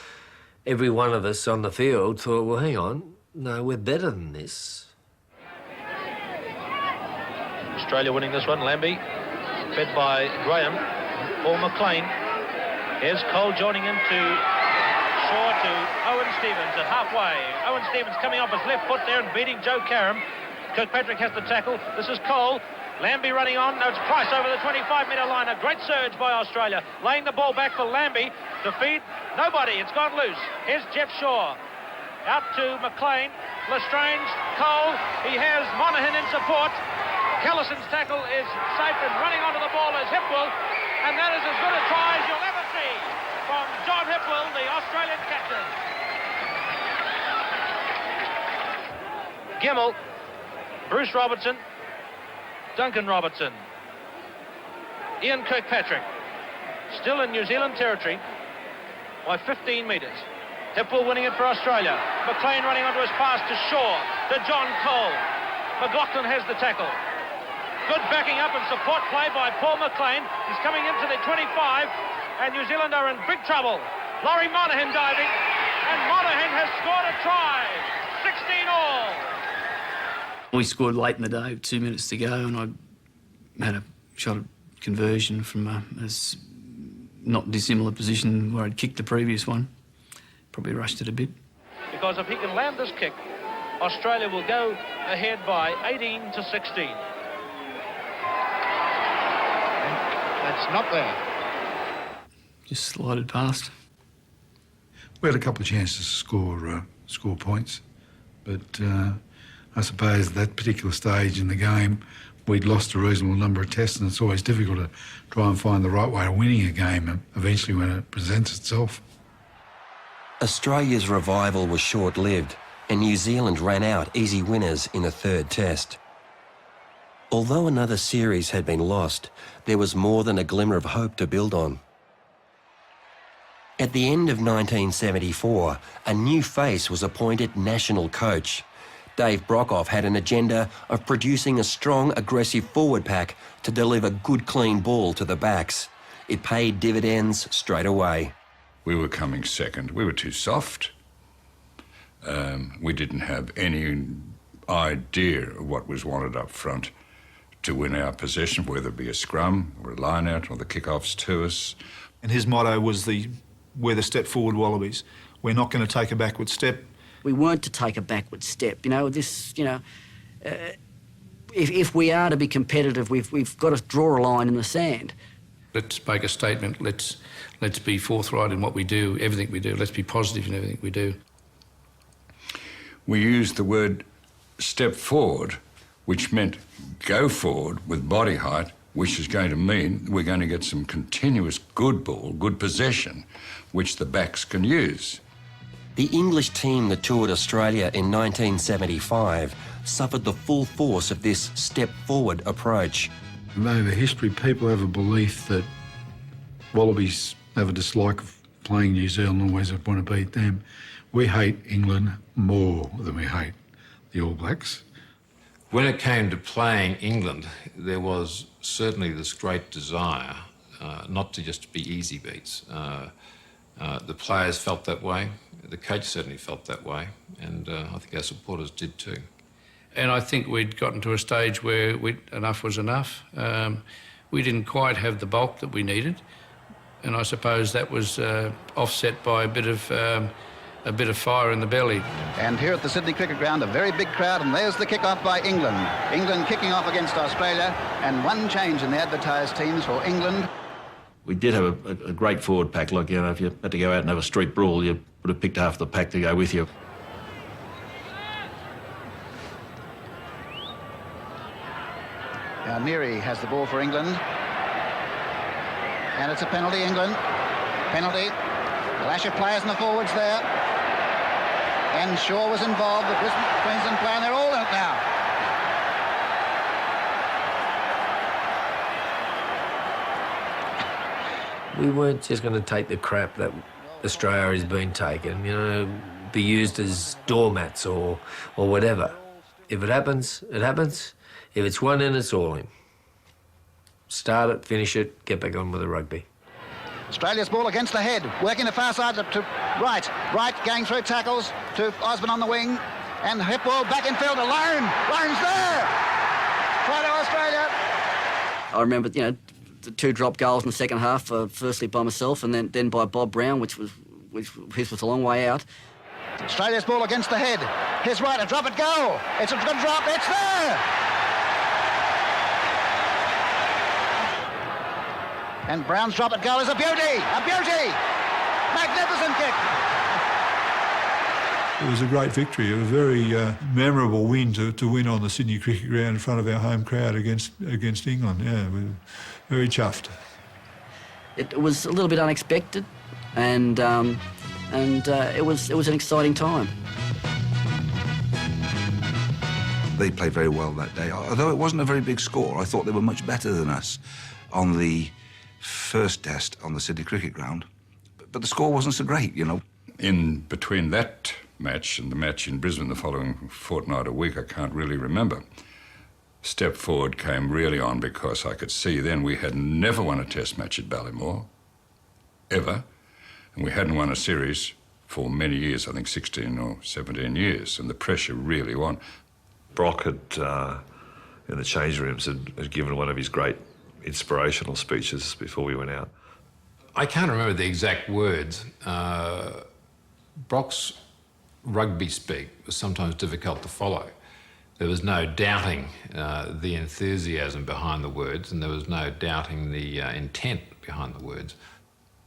[SPEAKER 17] every one of us on the field thought, well, hang on, no, we're better than this.
[SPEAKER 13] Australia winning this one. Lambie, fed by Graham. Paul McLean. Here's Cole joining in to Shaw to Owen Stevens at halfway. Owen Stevens coming off his left foot there and beating Joe Karam. Kirkpatrick has the tackle. This is Cole. Lambie running on. No, it's Price over the 25-metre line. A great surge by Australia. Laying the ball back for Lambie to feed. Nobody. It's gone loose. Here's Geoff Shaw. Out to McLean. Lestrange. Cole. He has Monaghan in support. Kellison's tackle is safe, and running onto the ball is Hipwell, and that is as good a try as you'll ever see from John Hipwell, the Australian captain. Gemmell, Bruce Robertson, Duncan Robertson, Ian Kirkpatrick, still in New Zealand territory by 15 metres. Hipwell winning it for Australia. McLean running onto his pass to Shaw, to John Cole. McLaughlin has the tackle. Good backing up and support play by Paul McLean. He's coming into the 25, and New Zealand are in big trouble. Laurie Monaghan diving, and Monaghan has scored a try. 16-all.
[SPEAKER 20] We scored late in the day, 2 minutes to go, and I had a shot at conversion from a not dissimilar position where I'd kicked the previous one. Probably rushed it a bit.
[SPEAKER 13] Because if he can land this kick, Australia will go ahead by 18-16.
[SPEAKER 1] That's not there.
[SPEAKER 20] Just slided past.
[SPEAKER 7] We had a couple of chances to score points, but I suppose at that particular stage in the game, we'd lost a reasonable number of tests, and it's always difficult to try and find the right way of winning a game eventually when it presents itself.
[SPEAKER 2] Australia's revival was short-lived, and New Zealand ran out easy winners in the third test. Although another series had been lost, there was more than a glimmer of hope to build on. At the end of 1974, a new face was appointed national coach. Dave Brockhoff had an agenda of producing a strong, aggressive forward pack to deliver good, clean ball to the backs. It paid dividends straight away.
[SPEAKER 21] We were coming second. We were too soft. We didn't have any idea of what was wanted up front to win our possession, whether it be a scrum or a line-out or the kick-offs to us.
[SPEAKER 22] And his motto was we're the Step Forward Wallabies. We're not going to take a backward step.
[SPEAKER 23] We weren't to take a backward step. If we are to be competitive, we've got to draw a line in the sand.
[SPEAKER 10] Let's make a statement. Let's be forthright in what we do, everything we do. Let's be positive in everything we do.
[SPEAKER 21] We used the word step forward, which meant go forward with body height, which is going to mean we're going to get some continuous good ball, good possession, which the backs can use.
[SPEAKER 2] The English team that toured Australia in 1975 suffered the full force of this step-forward approach.
[SPEAKER 7] Over history, people have a belief that Wallabies have a dislike of playing New Zealand, always want to beat them. We hate England more than we hate the All Blacks.
[SPEAKER 24] When it came to playing England, there was certainly this great desire not to just be easy beats. The players felt that way, the coach certainly felt that way, and I think our supporters did too.
[SPEAKER 10] And I think we'd gotten to a stage where enough was enough. We didn't quite have the bulk that we needed, and I suppose that was offset by a bit of fire in the belly.
[SPEAKER 25] And here at the Sydney Cricket Ground, a very big crowd, and there's the kick-off by England. England kicking off against Australia, and one change in the advertised teams for England.
[SPEAKER 19] We did have a great forward pack. Like, if you had to go out and have a street brawl, you would have picked half the pack to go with you.
[SPEAKER 25] Now Neary has the ball for England. And it's a penalty, England. Penalty. A lash of players in the forwards there. And Shaw was involved, the Queensland player, and they're all in it now.
[SPEAKER 17] We weren't just going to take the crap that Australia has been taken, be used as doormats or whatever. If it happens, it happens. If it's one in, it's all in. Start it, finish it, get back on with the rugby.
[SPEAKER 25] Australia's ball against the head, working the far side to right. Right, going through tackles to Osborne on the wing. And Hipwell back in field to Loane. Loane's there! Try to Australia.
[SPEAKER 23] I remember, the two drop goals in the second half, firstly by myself and then by Bob Brown, which his was a long way out.
[SPEAKER 25] Australia's ball against the head. Here's right, a drop at goal. It's a good drop, it's there! And Brown's drop at goal is a beauty! A beauty! Magnificent kick!
[SPEAKER 22] It was a great victory, a very memorable win to win on the Sydney Cricket Ground in front of our home crowd against England. Yeah, we were very chuffed.
[SPEAKER 23] It was a little bit unexpected, and it was an exciting time.
[SPEAKER 26] They played very well that day. Although it wasn't a very big score, I thought they were much better than us on the first test on the Sydney Cricket Ground. But the score wasn't so great,
[SPEAKER 21] In between that match and the match in Brisbane the following fortnight or week, I can't really remember. Step Forward came really on because I could see then we had never won a test match at Ballymore, ever, and we hadn't won a series for many years, I think 16 or 17 years, and the pressure really won.
[SPEAKER 27] Brock had, in the change rooms, had given one of his great inspirational speeches before we went out.
[SPEAKER 24] I can't remember the exact words. Brock's rugby speak was sometimes difficult to follow. There was no doubting the enthusiasm behind the words, and there was no doubting the intent behind the words.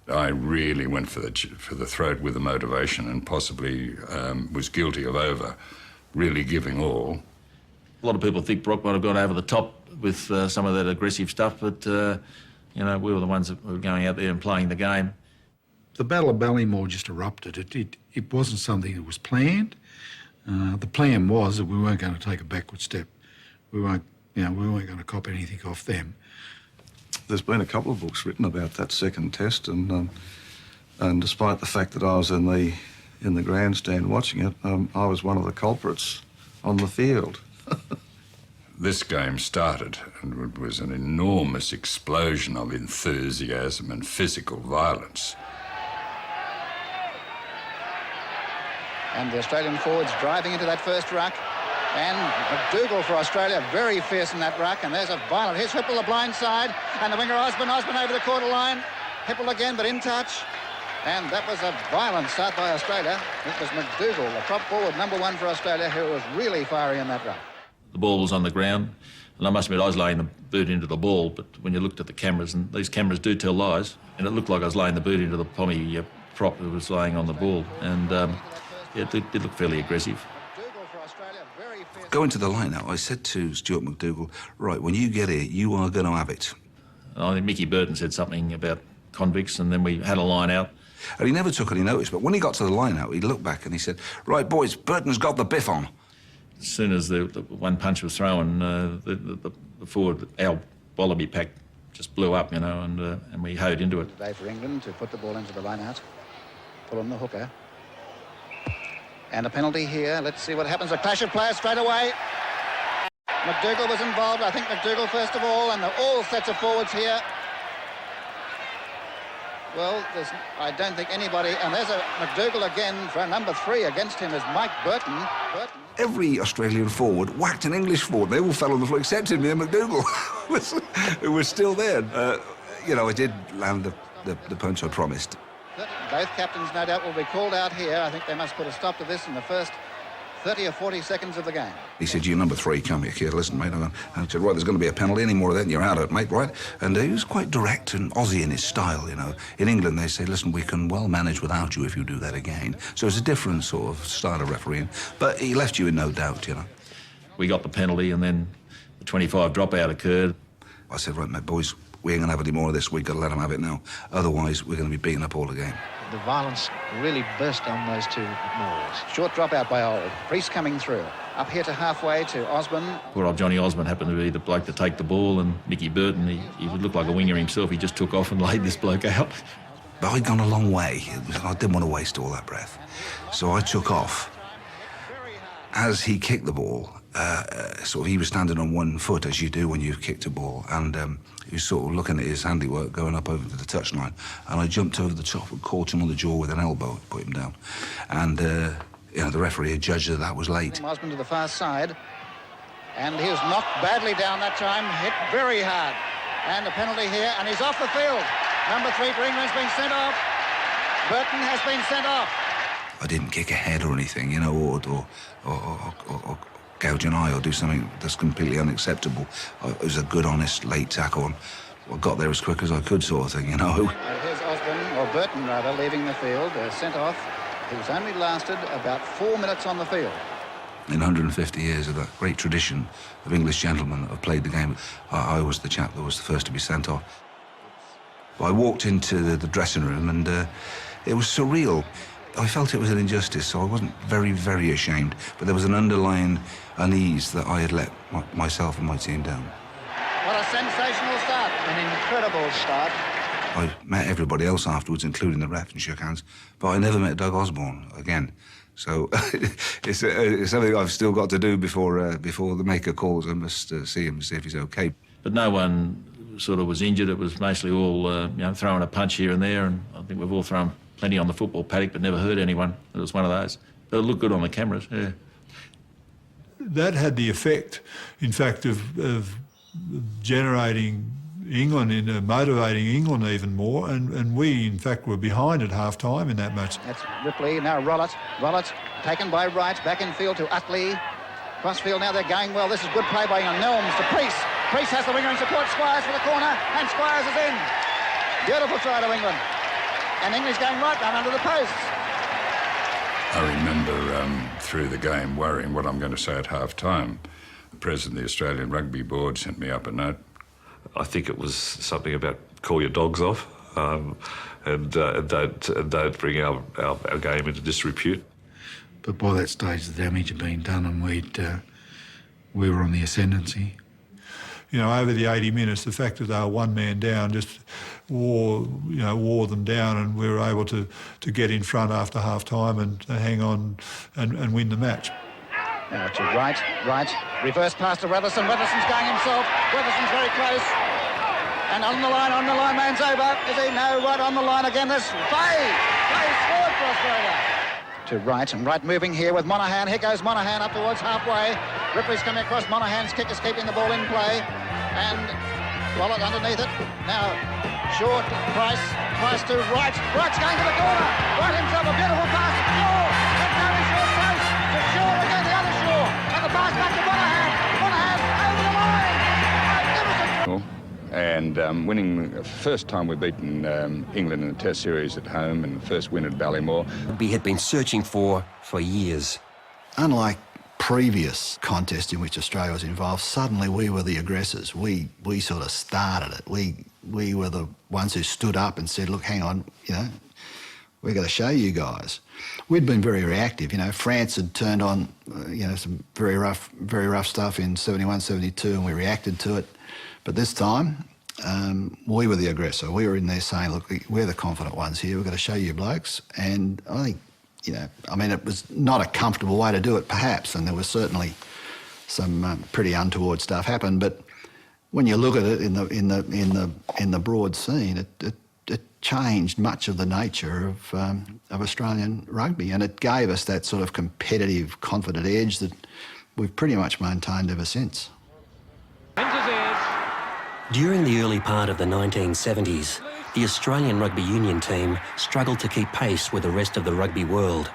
[SPEAKER 21] I really went for the throat with the motivation, and possibly was guilty of really giving all.
[SPEAKER 19] A lot of people think Brock might have gone over the top with some of that aggressive stuff, but we were the ones that were going out there and playing the game.
[SPEAKER 7] The Battle of Ballymore just erupted. It wasn't something that was planned. The plan was that we weren't going to take a backward step. We weren't going to cop anything off them.
[SPEAKER 26] There's been a couple of books written about that second test, and despite the fact that I was in the grandstand watching it, I was one of the culprits on the field.
[SPEAKER 21] This game started, and it was an enormous explosion of enthusiasm and physical violence.
[SPEAKER 25] And the Australian forwards driving into that first ruck. And McDougall for Australia, very fierce in that ruck. And there's a violent. Here's Hipwell, the blind side. And the winger Osborne over the quarter line. Hipwell again, but in touch. And that was a violent start by Australia. It was McDougall, the prop forward #1 for Australia, who was really fiery in that ruck.
[SPEAKER 19] The ball was on the ground, and I must admit I was laying the boot into the ball, but when you looked at the cameras, and these cameras do tell lies, and it looked like I was laying the boot into the pommy prop that was laying on the ball, and it did look fairly aggressive.
[SPEAKER 26] Going to the line out, I said to Stuart McDougall, right, when you get here, you are going to have it.
[SPEAKER 19] I think Mickey Burton said something about convicts, and then we had a line out.
[SPEAKER 26] And he never took any notice, but when he got to the line out, he looked back and he said, right, boys, Burton's got the biff on.
[SPEAKER 19] As soon as the one punch was thrown, the forward, our Wallaby pack just blew up, and we hoed into it.
[SPEAKER 25] Today for England to put the ball into the line out, pull on the hooker. And a penalty here. Let's see what happens. A clash of players straight away. McDougall was involved. I think McDougall first of all, and all sets of forwards here. Well, I don't think anybody... And there's a McDougall again for #3 against him is Mike Burton.
[SPEAKER 26] Every Australian forward whacked an English forward. They all fell on the floor, except me and McDougall, who was still there. I did land the punch I promised.
[SPEAKER 25] Both captains, no doubt, will be called out here. I think they must put a stop to this in the first 30 or 40 seconds of the game.
[SPEAKER 26] He said, you're #3, come here, kid. Listen, mate. And I said, right, there's going to be a penalty. Any more of that and you're out of it, mate, right? And he was quite direct and Aussie in his style, In England, they say, listen, we can well manage without you if you do that again. So it's a different sort of style of refereeing. But he left you in no doubt,
[SPEAKER 19] We got the penalty and then the 25 dropout occurred.
[SPEAKER 26] I said, right, mate, boys, we ain't going to have any more of this. We've got to let them have it now. Otherwise, we're going to be beaten up all again.
[SPEAKER 25] The violence really burst on those two Moors. Short dropout by Old. Priest coming through. Up here to halfway to Osborne.
[SPEAKER 19] Poor old Johnny Osborne happened to be the bloke to take the ball, and Mickey Burton, he would look like a winger himself. He just took off and laid this bloke out.
[SPEAKER 26] But I'd gone a long way. I didn't want to waste all that breath. So I took off. As he kicked the ball, he was standing on one foot, as you do when you've kicked a ball, and he was sort of looking at his handiwork going up over to the touchline, and I jumped over the top and caught him on the jaw with an elbow and put him down. And, the referee had judged that was late.
[SPEAKER 25] Osborne to the far side, and he was knocked badly down that time, hit very hard. And a penalty here, and he's off the field. #3 for England's been sent off. Burton has been sent off.
[SPEAKER 26] I didn't kick a head or anything, or gouge an eye or do something that's completely unacceptable. It was a good, honest, late tackle, and I got there as quick as I could, sort of thing,
[SPEAKER 25] Here's Osborne, or Burton rather, leaving the field, sent off. He's only lasted about 4 minutes on the field.
[SPEAKER 26] In 150 years of that great tradition of English gentlemen that have played the game, I was the chap that was the first to be sent off. I walked into the dressing room, and it was surreal. I felt it was an injustice, so I wasn't very, very ashamed, but there was an underlying unease that I had let myself and my team down.
[SPEAKER 25] What a sensational start, an incredible start.
[SPEAKER 26] I met everybody else afterwards, including the ref, and shook hands, but I never met Doug Osborne again. So it's something I've still got to do before the maker calls. I must see him and see if he's okay.
[SPEAKER 19] But no one sort of was injured. It was mostly all, throwing a punch here and there, and I think we've all thrown plenty on the football paddock, but never hurt anyone. It was one of those. But it looked good on the cameras, yeah.
[SPEAKER 22] That had the effect, in fact, of generating England, motivating England even more, and we, in fact, were behind at half-time in that match.
[SPEAKER 25] That's Ripley, now Rollett. Rollett taken by Wright, back in field to Utley. Crossfield, now they're going well. This is good play by Nelms to Priest. Priest has the winger in support. Squires for the corner, and Squires is in. Beautiful try to England. And English going right down under the posts.
[SPEAKER 21] I remember through the game worrying what I'm going to say at half-time. The president of the Australian Rugby Board sent me up a note.
[SPEAKER 27] I think it was something about call your dogs off and don't bring our game into disrepute.
[SPEAKER 7] But by that stage, the damage had been done, and we were on the ascendancy.
[SPEAKER 22] You know, over the 80 minutes, the fact that they were one man down just wore them down, and we were able to get in front after half time and hang on and win the match.
[SPEAKER 25] Now to right, reverse pass to Weatherston. Weatherston's going himself. Weatherston's very close. And on the line, man's over. Is he? No, right on the line again. There's Fay scored for Australia. To right, and right moving here with Monaghan. Here goes Monaghan up towards halfway. Ripley's coming across. Monaghan's kick is keeping the ball in play. And Wallace underneath it. Now, short, Price to right. Wright's going to the corner. Wright himself, a beautiful pass to Shaw. And now he's Shaw's close. To Shaw again, the other Shaw. And the pass back to Monaghan. Monaghan over the line. Magnificent.
[SPEAKER 21] And winning the first time we've beaten England in the Test series at home, and the first win at Ballymore.
[SPEAKER 2] Rugby had been searching for years.
[SPEAKER 6] Unlike previous contests in which Australia was involved, suddenly we were the aggressors. We sort of started it. We were the ones who stood up and said, look, hang on, we've got to show you guys. We'd been very reactive. France had turned on, some very rough stuff in 71, 72, and we reacted to it. But this time, we were the aggressor. We were in there saying, look, we're the confident ones here. We've got to show you blokes. And I think, it was not a comfortable way to do it, perhaps, and there was certainly some pretty untoward stuff happened. But when you look at it in the broad scene, it changed much of the nature of Australian rugby, and it gave us that sort of competitive, confident edge that we've pretty much maintained ever since.
[SPEAKER 2] During the early part of the 1970s, the Australian rugby union team struggled to keep pace with the rest of the rugby world.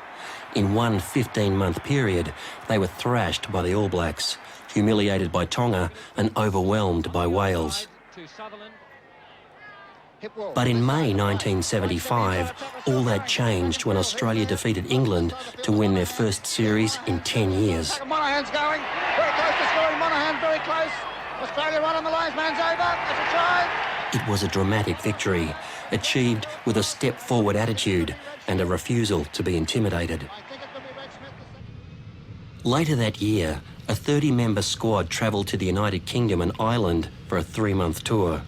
[SPEAKER 2] In one 15-month period, they were thrashed by the All Blacks, humiliated by Tonga and overwhelmed by Wales. But in May 1975, all that changed when Australia defeated England to win their first series in 10 years.
[SPEAKER 25] Monaghan's going, very close to scoring. Monaghan very close. Australia right on the line, man's over. It's a try.
[SPEAKER 2] It was a dramatic victory, achieved with a step-forward attitude and a refusal to be intimidated. Later that year, a 30-member squad travelled to the United Kingdom and Ireland for a 3-month tour.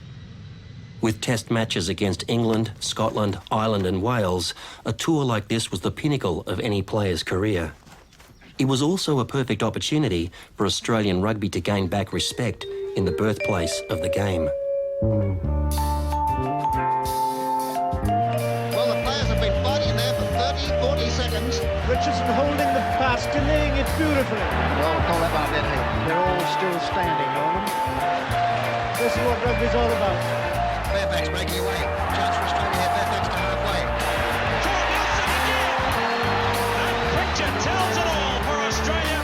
[SPEAKER 2] With test matches against England, Scotland, Ireland and Wales, a tour like this was the pinnacle of any player's career. It was also a perfect opportunity for Australian rugby to gain back respect in the birthplace of the game.
[SPEAKER 1] Well, the players have been fighting there for 30, 40 seconds.
[SPEAKER 3] Richardson holding the pass, delaying it beautifully.
[SPEAKER 25] Well, we'll call that one a bit here.
[SPEAKER 3] They're all still standing, Loane. This is what rugby's all about.
[SPEAKER 1] Fairfax breaking away. Chance for Australia here. Fairfax to halfway.
[SPEAKER 4] And Pritchard tells it all for Australia.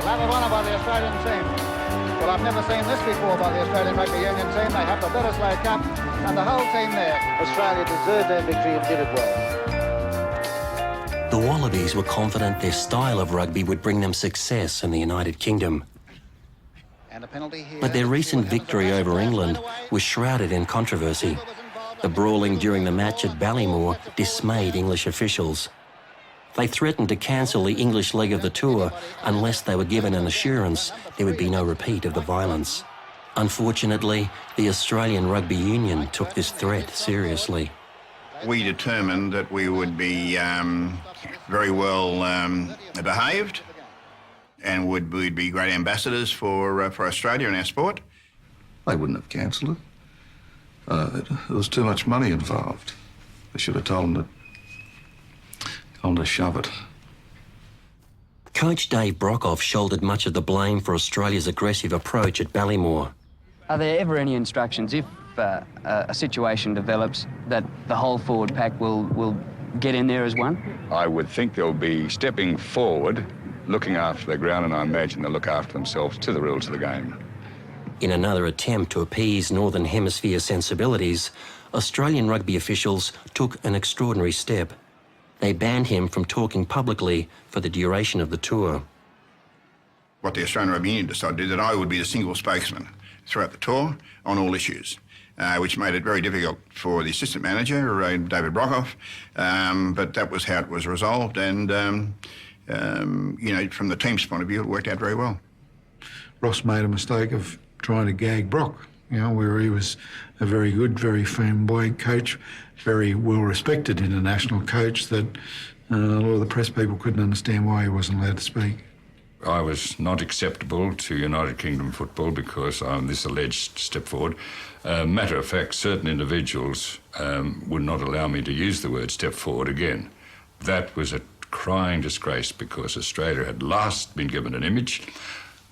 [SPEAKER 25] Well, that was one about the Australian team. Well, I've never seen this before by the Australian Rugby Union team. They have the Bitterslow Cup and the whole team there. Australia deserved their victory and did it well.
[SPEAKER 2] The Wallabies were confident their style of rugby would bring them success in the United Kingdom.
[SPEAKER 25] And a penalty here.
[SPEAKER 2] But their recent victory over England was shrouded in controversy. The brawling during the match at Ballymore dismayed English officials. They threatened to cancel the English leg of the tour unless they were given an assurance there would be no repeat of the violence. Unfortunately, the Australian Rugby Union took this threat seriously.
[SPEAKER 5] We determined that we would be very well behaved and we'd be great ambassadors for Australia and our sport.
[SPEAKER 26] They wouldn't have cancelled it. There was too much money involved. They should have told them to shove it.
[SPEAKER 2] Coach Dave Brockhoff shouldered much of the blame for Australia's aggressive approach at Ballymore.
[SPEAKER 8] Are there ever any instructions if a situation develops that the whole forward pack will get in there as one?
[SPEAKER 21] I would think they'll be stepping forward, looking after the ground, and I imagine they'll look after themselves to the rules of the game.
[SPEAKER 2] In another attempt to appease Northern Hemisphere sensibilities, Australian rugby officials took an extraordinary step. They banned him from talking publicly for the duration of the tour.
[SPEAKER 5] What the Australian Rugby Union decided is that I would be the single spokesman throughout the tour on all issues, which made it very difficult for the assistant manager, David Brockhoff, but that was how it was resolved, and from the team's point of view, it worked out very well.
[SPEAKER 7] Ross made a mistake of trying to gag Brock, where he was a very good, very flamboyant coach, very well-respected international coach that a lot of the press people couldn't understand why he wasn't allowed to speak.
[SPEAKER 21] I was not acceptable to United Kingdom football because I'm this alleged step forward. Matter of fact, certain individuals would not allow me to use the word step forward again. That was a crying disgrace because Australia had last been given an image,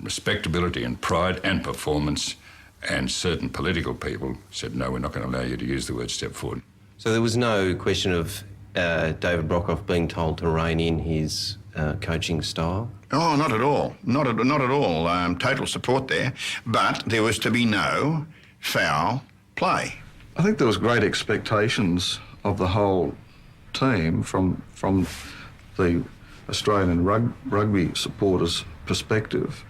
[SPEAKER 21] respectability and pride and performance, and certain political people said, no, we're not going to allow you to use the word step forward.
[SPEAKER 2] So there was no question of David Brockhoff being told to rein in his coaching style?
[SPEAKER 5] Oh, not at all. Not at all. Total support there. But there was to be no foul play.
[SPEAKER 9] I think there was great expectations of the whole team from the Australian rugby supporters' perspective.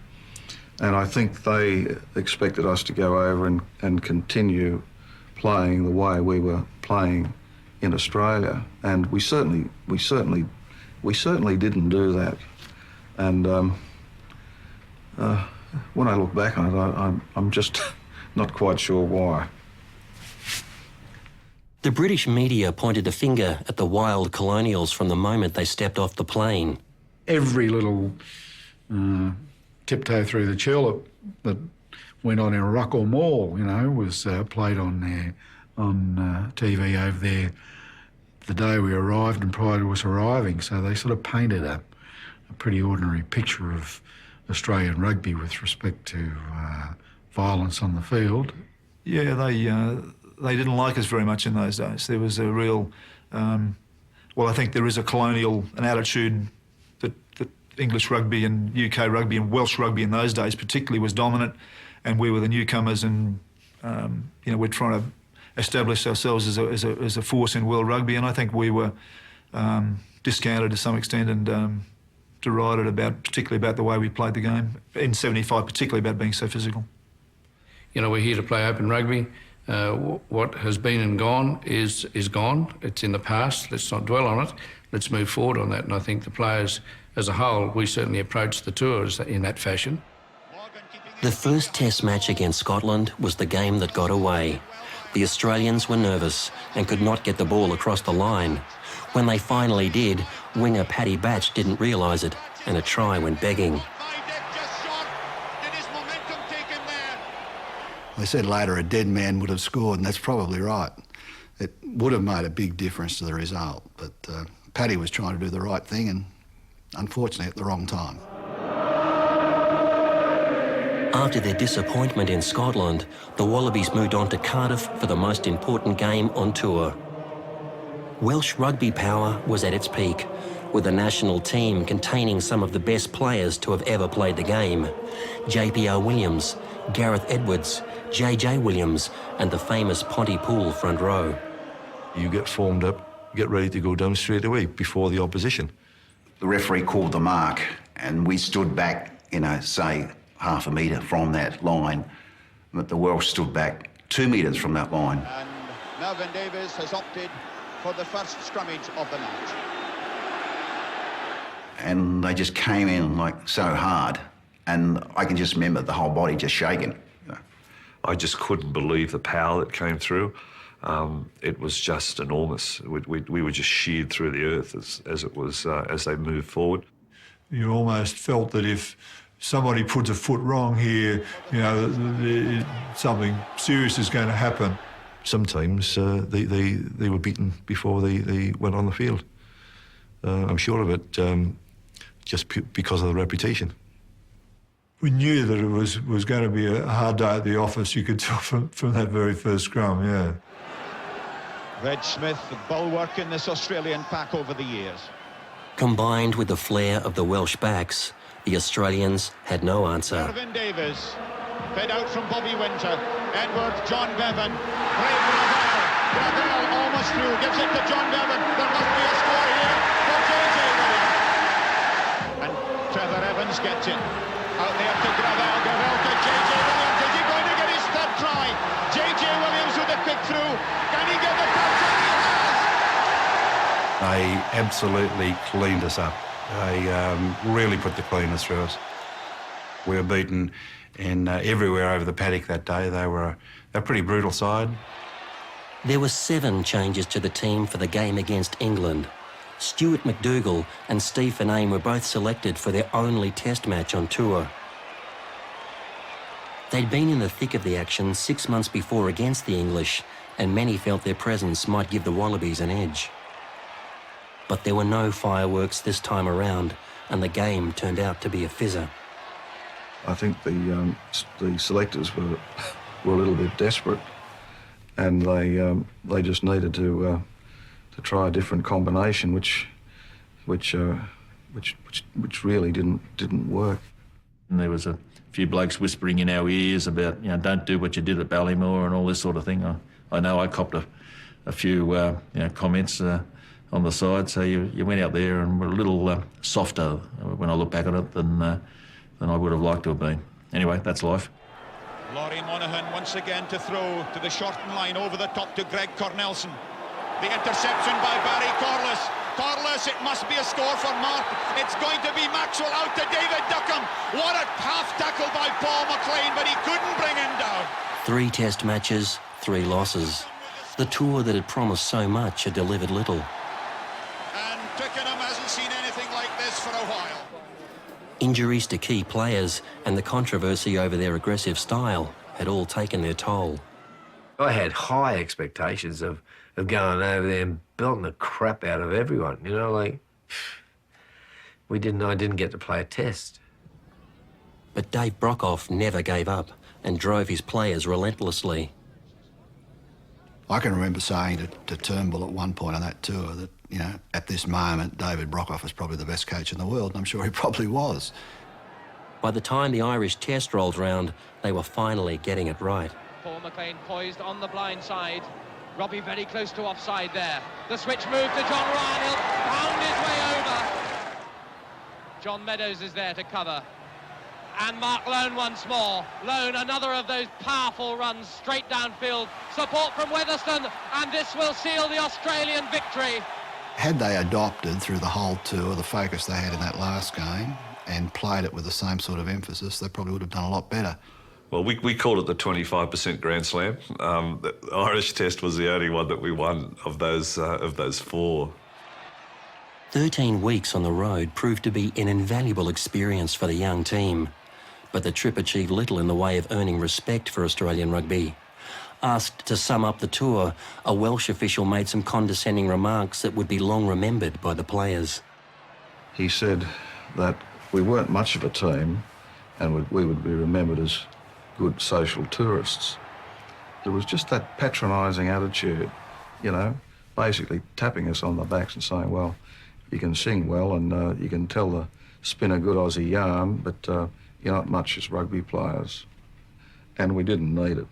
[SPEAKER 9] And I think they expected us to go over and continue playing the way we were playing in Australia. And we certainly didn't do that. And when I look back on it, I'm just not quite sure why.
[SPEAKER 2] The British media pointed a finger at the wild colonials from the moment they stepped off the plane.
[SPEAKER 7] Every little tiptoe through the tulip that went on in Ruck or Mall, was played on TV over there the day we arrived and prior to us arriving. So they sort of painted a pretty ordinary picture of Australian rugby with respect to violence on the field.
[SPEAKER 22] Yeah, they didn't like us very much in those days. There was a real, I think there is an attitude that English rugby and UK rugby and Welsh rugby in those days particularly was dominant, and we were the newcomers, and we're trying to establish ourselves as a force in world rugby, and I think we were discounted to some extent and derided particularly about the way we played the game in '75, particularly about being so physical.
[SPEAKER 10] We're here to play open rugby. What has been and gone is gone. It's in the past. Let's not dwell on it. Let's move forward on that. And I think the players as a whole, we certainly approached the tours in that fashion.
[SPEAKER 2] The first Test match against Scotland was the game that got away. The Australians were nervous and could not get the ball across the line. When they finally did, winger Paddy Batch didn't realise it, and a try went begging.
[SPEAKER 6] They said later a dead man would have scored, and that's probably right. It would have made a big difference to the result, but Paddy was trying to do the right thing and unfortunately at the wrong time.
[SPEAKER 2] After their disappointment in Scotland, the Wallabies moved on to Cardiff for the most important game on tour. Welsh rugby power was at its peak, with a national team containing some of the best players to have ever played the game. JPR Williams, Gareth Edwards, JJ Williams, and the famous Pontypool front row.
[SPEAKER 27] You get formed up, get ready to go down straight away before the opposition.
[SPEAKER 11] The referee called the mark, and we stood back, say, half a metre from that line, but the Welsh stood back 2 metres from that line.
[SPEAKER 25] And Melvin Davies has opted for the first scrummage of the match.
[SPEAKER 11] And they just came in so hard, and I can just remember the whole body just shaking.
[SPEAKER 27] I just couldn't believe the power that came through. It was just enormous. We were just sheared through the earth as they moved forward.
[SPEAKER 22] You almost felt that if somebody puts a foot wrong here, something serious is going to happen.
[SPEAKER 27] Sometimes they were beaten before they went on the field. I'm sure of it, just because of the reputation.
[SPEAKER 22] We knew that it was going to be a hard day at the office, you could tell from that very first scrum, yeah.
[SPEAKER 25] Reg Smith, bulwark in this Australian pack over the years.
[SPEAKER 2] Combined with the flair of the Welsh backs, the Australians had no answer.
[SPEAKER 25] Melvin Davies, fed out from Bobby Winter. Edward, John Bevan, Craig Ravel almost through, gives it to John Bevan. There must be a score here for JJ Williams. And Trevor Evans gets it. Out there to Gravel, Gravel to JJ Williams. Is he going to get his third try? JJ Williams with a quick through. Can he get the third try? He has!
[SPEAKER 9] They absolutely cleaned us up.
[SPEAKER 26] They really put the cleaners through us. We were beaten in everywhere over the paddock that day. They were a pretty brutal side.
[SPEAKER 2] There were 7 changes to the team for the game against England. Stuart McDougall and Steve Finnane were both selected for their only test match on tour. They'd been in the thick of the action 6 months before against the English, and many felt their presence might give the Wallabies an edge. But there were no fireworks this time around, and the game turned out to be a fizzer.
[SPEAKER 9] I think the selectors were a little bit desperate, and they just needed to try a different combination, which really didn't work.
[SPEAKER 19] And there was a few blokes whispering in our ears about, don't do what you did at Ballymore and all this sort of thing. I know I copped a few comments on the side, so you went out there and were a little softer when I look back at it than I would have liked to have been. Anyway, that's life.
[SPEAKER 12] Laurie Monaghan once again to throw to the shortened line over the top to Greg Cornelson. The interception by Barry Corliss. Corliss, it must be a score for Mark. It's going to be Maxwell out to David Duckham. What a half tackle by Paul McLean, but he couldn't bring him down.
[SPEAKER 2] 3 test matches, 3 losses. The tour that had promised so much had delivered little.
[SPEAKER 12] And Twickenham hasn't seen anything like this for a while.
[SPEAKER 2] Injuries to key players and the controversy over their aggressive style had all taken their toll.
[SPEAKER 17] I had high expectations of going over there and belting the crap out of everyone, I didn't get to play a test.
[SPEAKER 2] But Dave Brockhoff never gave up and drove his players relentlessly.
[SPEAKER 6] I can remember saying to Turnbull at one point on that tour that, at this moment, David Brockhoff was probably the best coach in the world, and I'm sure he probably was.
[SPEAKER 2] By the time the Irish test rolled round, they were finally getting it right.
[SPEAKER 13] Paul McLean poised on the blind side. Robbie very close to offside there. The switch move to John Ryan. He'll pound his way over. John Meadows is there to cover. And Mark Loane once more. Loane, another of those powerful runs straight downfield. Support from Weatherston, and this will seal the Australian victory.
[SPEAKER 6] Had they adopted through the whole tour the focus they had in that last game and played it with the same sort of emphasis, they probably would have done a lot better.
[SPEAKER 27] Well, we called it the 25% Grand Slam. The Irish Test was the only one that we won of those 4.
[SPEAKER 2] 13 weeks on the road proved to be an invaluable experience for the young team. But the trip achieved little in the way of earning respect for Australian rugby. Asked to sum up the tour, a Welsh official made some condescending remarks that would be long remembered by the players.
[SPEAKER 9] He said that we weren't much of a team and we would be remembered as good social tourists. There was just that patronising attitude, basically tapping us on the backs and saying, well, you can sing well and you can spin a good Aussie yarn, but you're not much as rugby players. And we didn't need it.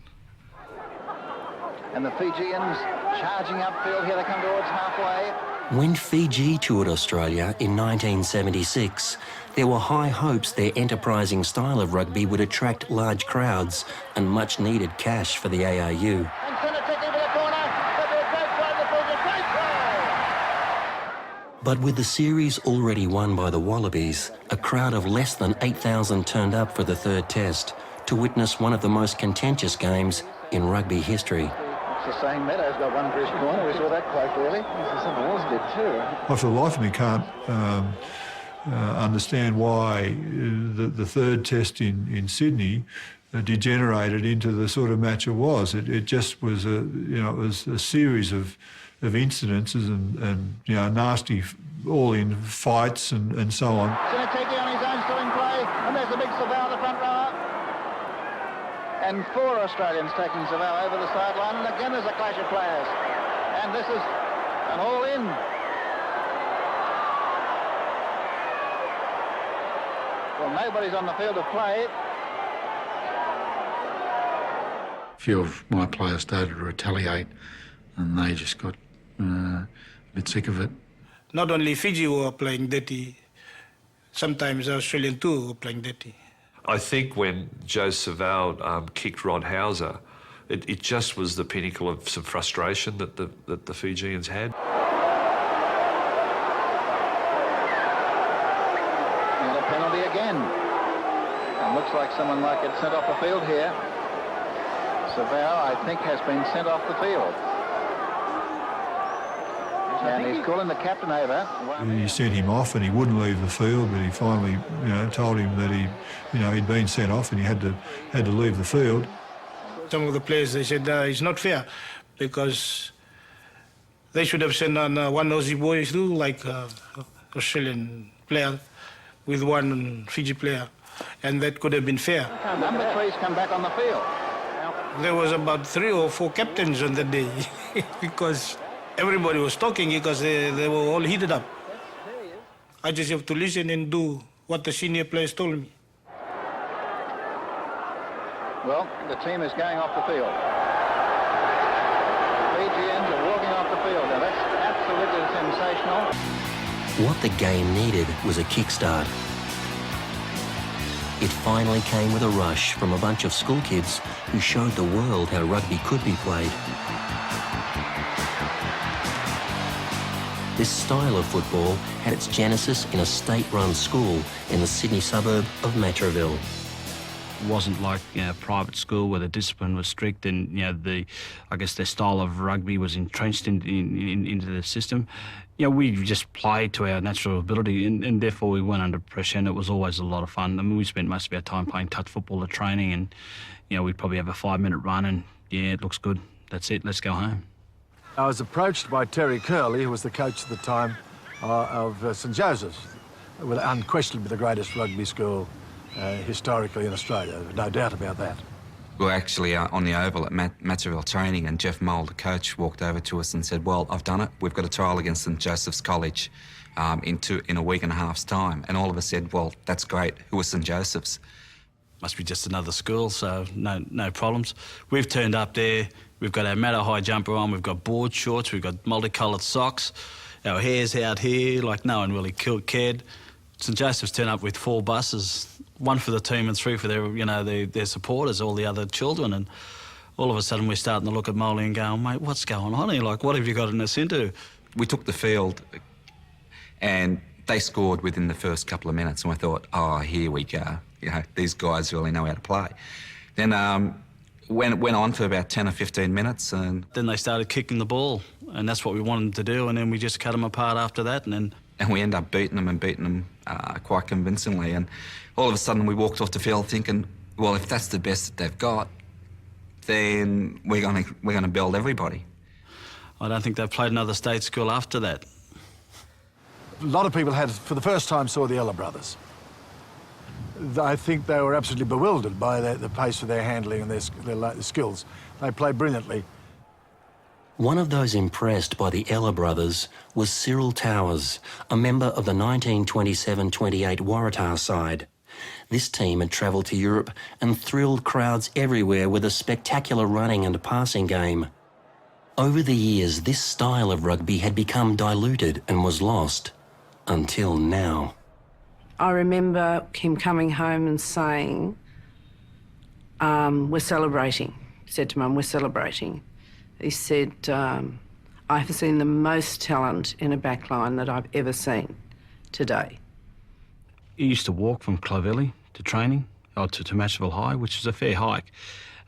[SPEAKER 25] And the Fijians charging upfield. Here they come towards halfway.
[SPEAKER 2] When Fiji toured Australia in 1976, there were high hopes their enterprising style of rugby would attract large crowds and much-needed cash for the ARU.
[SPEAKER 25] And Finnane into the corner, but they're great try to pull the great try.
[SPEAKER 2] But with the series already won by the Wallabies, a crowd of less than 8,000 turned up for the 3rd test to witness one of the most contentious games in rugby history.
[SPEAKER 25] It's the same. Meadows got one for his corner. We saw that quite clearly. Someone else did too.
[SPEAKER 22] I for the life of me can't understand why the 3rd test in Sydney degenerated into the sort of match it was. It just was it was a series of incidences and nasty all-in fights and so on.
[SPEAKER 25] Sinateki on his own still in play, and there's a big Savao in the front rower. And 4 Australians taking Savao over the sideline, and again there's a clash of players. And this is an all-in. Well, nobody's on the field of play.
[SPEAKER 7] A few of my players started to retaliate, and they just got a bit sick of it.
[SPEAKER 14] Not only Fiji were playing dirty, sometimes the Australian too were playing dirty.
[SPEAKER 27] I think when Joe Savao kicked Rod Hauser, it just was the pinnacle of some frustration that the Fijians had.
[SPEAKER 25] And a penalty again. And looks like someone might get sent off the field here. Savao, I think, has been sent off the field. And he's calling the captain over.
[SPEAKER 22] He sent him off and he wouldn't leave the field, but he finally, told him that he'd been sent off and he had to leave the field.
[SPEAKER 14] Some of the players, they said it's not fair because they should have sent on one Aussie boy too, like Australian player with one Fiji player, and that could have been fair.
[SPEAKER 25] Number 3's come back on the field.
[SPEAKER 14] There was about 3 or 4 captains on that day because everybody was talking because they were all heated up. I just have to listen and do what the senior players told me.
[SPEAKER 25] Well, the team is going off the field. Fijians are walking off the field. Now, that's absolutely sensational.
[SPEAKER 2] What the game needed was a kickstart. It finally came with a rush from a bunch of school kids who showed the world how rugby could be played. This style of football had its genesis in a state-run school in the Sydney suburb of Matraville.
[SPEAKER 3] It wasn't like a private school where the discipline was strict and I guess their style of rugby was entrenched into the system. We just played to our natural ability and therefore we weren't under pressure and it was always a lot of fun. I mean, we spent most of our time playing touch football at training and we'd probably have a 5-minute run and it looks good. That's it, let's go home.
[SPEAKER 15] I was approached by Terry Curley, who was the coach at the time of St Joseph's, unquestionably the greatest rugby school historically in Australia, no doubt about that.
[SPEAKER 16] We were actually on the oval at Matraville training and Geoff Shaw, the coach, walked over to us and said, well, I've done it. We've got a trial against St Joseph's College in a week and a half's time. And all of us said, well, that's great. Who was St Joseph's?
[SPEAKER 3] Must be just another school, so no problems. We've turned up there. We've got our Matto high jumper on. We've got board shorts. We've got multicoloured socks. Our hair's out here, like no one really cared. St Joseph's turned up with 4 buses, 1 for the team and 3 for their supporters, all the other children. And all of a sudden we're starting to look at Molly and going, mate, what's going on here? Like, what have you gotten us into?
[SPEAKER 16] We took the field and they scored within the first couple of minutes and I thought, oh, here we go. These guys really know how to play. Then went on for about 10 or 15 minutes and...
[SPEAKER 3] Then they started kicking the ball and that's what we wanted to do and then we just cut them apart after that and
[SPEAKER 16] we ended up beating them quite convincingly. And all of a sudden we walked off the field thinking, well, if that's the best that they've got, then we're going to build everybody.
[SPEAKER 3] I don't think they've played another state school after that.
[SPEAKER 15] A lot of people for the first time, saw the Ella brothers. I think they were absolutely bewildered by the pace of their handling and their skills. They played brilliantly.
[SPEAKER 2] One of those impressed by the Ella brothers was Cyril Towers, a member of the 1927-28 Waratah side. This team had travelled to Europe and thrilled crowds everywhere with a spectacular running and passing game. Over the years, this style of rugby had become diluted and was lost, until now.
[SPEAKER 18] I remember him coming home and saying, we're celebrating. He said to Mum, we're celebrating. He said, I have seen the most talent in a backline that I've ever seen today.
[SPEAKER 3] He used to walk from Clovelly to training, or to Matraville High, which is a fair hike.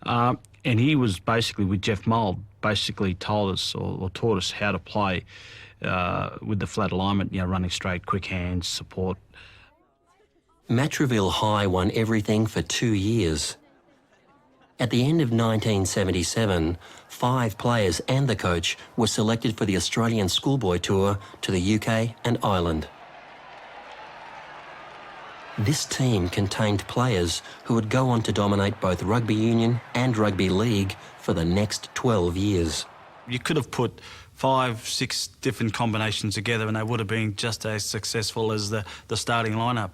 [SPEAKER 3] And he was basically, with Geoff Shaw, basically told us or taught us how to play with the flat alignment, running straight, quick hands, support.
[SPEAKER 2] Matraville High won everything for 2 years. At the end of 1977, 5 players and the coach were selected for the Australian Schoolboy Tour to the UK and Ireland. This team contained players who would go on to dominate both rugby union and rugby league for the next 12 years.
[SPEAKER 3] You could have put 5, 6 different combinations together and they would have been just as successful as the starting lineup.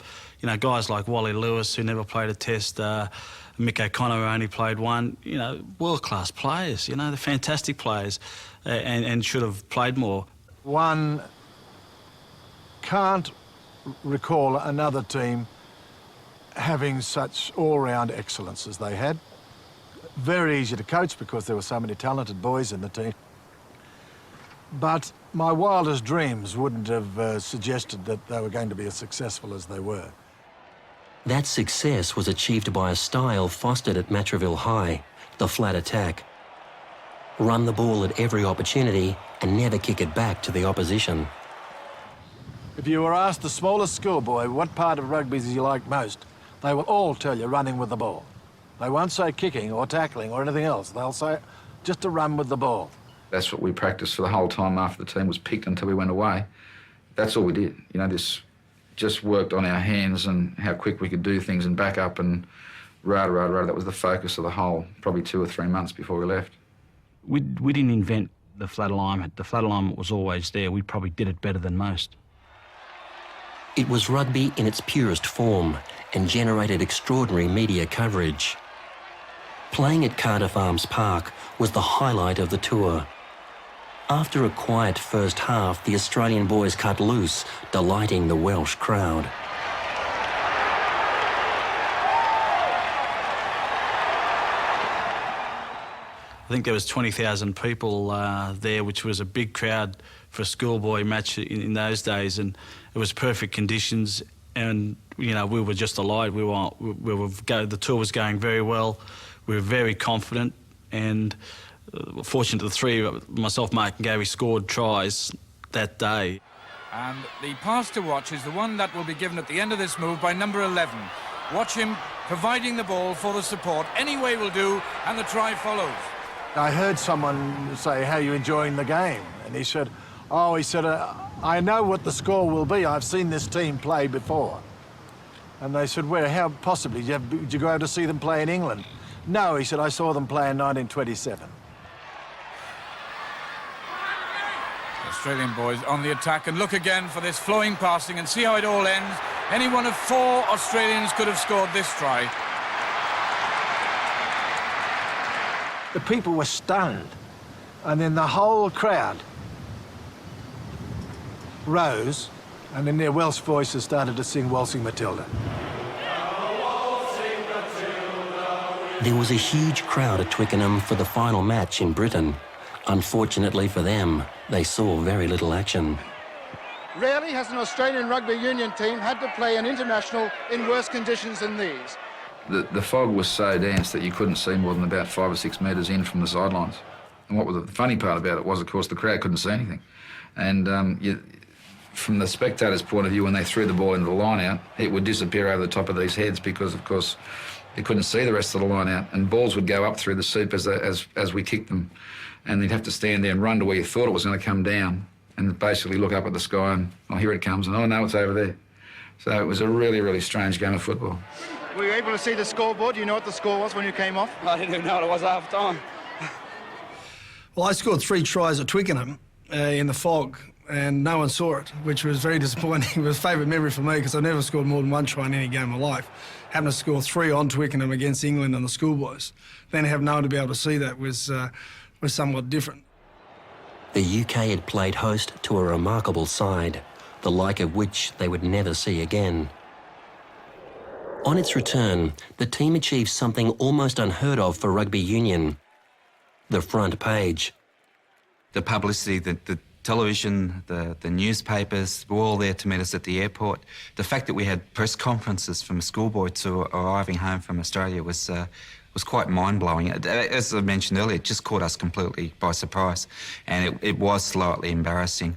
[SPEAKER 3] Guys like Wally Lewis, who never played a test, Mick O'Connor, who only played 1, world-class players, they're fantastic players and should have played more.
[SPEAKER 15] One can't recall another team having such all-round excellence as they had. Very easy to coach because there were so many talented boys in the team. But my wildest dreams wouldn't have suggested that they were going to be as successful as they were.
[SPEAKER 2] That success was achieved by a style fostered at Matraville High, the flat attack. Run the ball at every opportunity and never kick it back to the opposition.
[SPEAKER 15] If you were asked the smallest schoolboy what part of rugby do you like most, they will all tell you running with the ball. They won't say kicking or tackling or anything else. They'll say just to run with the ball.
[SPEAKER 1] That's what we practiced for the whole time after the team was picked until we went away. That's all we did. You know, this just worked on our hands and how quick we could do things and back up and rah. That was the focus of the whole, probably 2 or 3 months before we left.
[SPEAKER 3] We didn't invent the flat alignment. The flat alignment was always there. We probably did it better than most.
[SPEAKER 2] It was rugby in its purest form and generated extraordinary media coverage. Playing at Cardiff Arms Park was the highlight of the tour. After a quiet first half, the Australian boys cut loose, delighting the Welsh crowd.
[SPEAKER 3] I think there was 20,000 people there, which was a big crowd for a schoolboy match in those days, and it was perfect conditions. And you know, we were just delighted. The tour was going very well. We were very confident, and fortunate the three, myself, Mark and Gary, scored tries that day.
[SPEAKER 4] And the pass to watch is the one that will be given at the end of this move by number 11. Watch him providing the ball for the support. Any way will do, and the try follows.
[SPEAKER 15] I heard someone say, how are you enjoying the game? And he said, I know what the score will be. I've seen this team play before. And they said, where, how possibly? Did you go out to see them play in England? No, he said, I saw them play in 1927.
[SPEAKER 4] Australian boys on the attack, and look again for this flowing passing and see how it all ends. Any one of 4 Australians could have scored this try.
[SPEAKER 15] The people were stunned, and then the whole crowd rose, and in their Welsh voices started to sing Waltzing Matilda.
[SPEAKER 2] There was a huge crowd at Twickenham for the final match in Britain. Unfortunately for them, they saw very little action.
[SPEAKER 8] Rarely has an Australian rugby union team had to play an international in worse conditions than these.
[SPEAKER 1] The fog was so dense that you couldn't see more than about 5 or 6 metres in from the sidelines. And what was the funny part about it was, of course, the crowd couldn't see anything. And from the spectators' point of view, when they threw the ball into the line out, it would disappear over the top of these heads because, of course, you couldn't see the rest of the line out. And balls would go up through the soup as we kicked them. And you'd have to stand there and run to where you thought it was going to come down and basically look up at the sky and, oh, here it comes, and oh, no, it's over there. So it was a really, really strange game of football.
[SPEAKER 8] Were you able to see the scoreboard? Do you know what the score was when you came off?
[SPEAKER 20] I didn't even know what it was half time.
[SPEAKER 21] Well, I scored 3 tries at Twickenham in the fog, and no one saw it, which was very disappointing. It was a favourite memory for me because I never scored more than 1 try in any game of my life. Having to score 3 on Twickenham against England and the Schoolboys, then have no one to be able to see that was somewhat different.
[SPEAKER 2] The UK had played host to a remarkable side, the like of which they would never see again. On its return, the team achieved something almost unheard of for rugby union: the front page.
[SPEAKER 16] The publicity, the television, the newspapers were all there to meet us at the airport. The fact that we had press conferences from a schoolboy to arriving home from Australia was quite mind-blowing. As I mentioned earlier, it just caught us completely by surprise, and it was slightly embarrassing.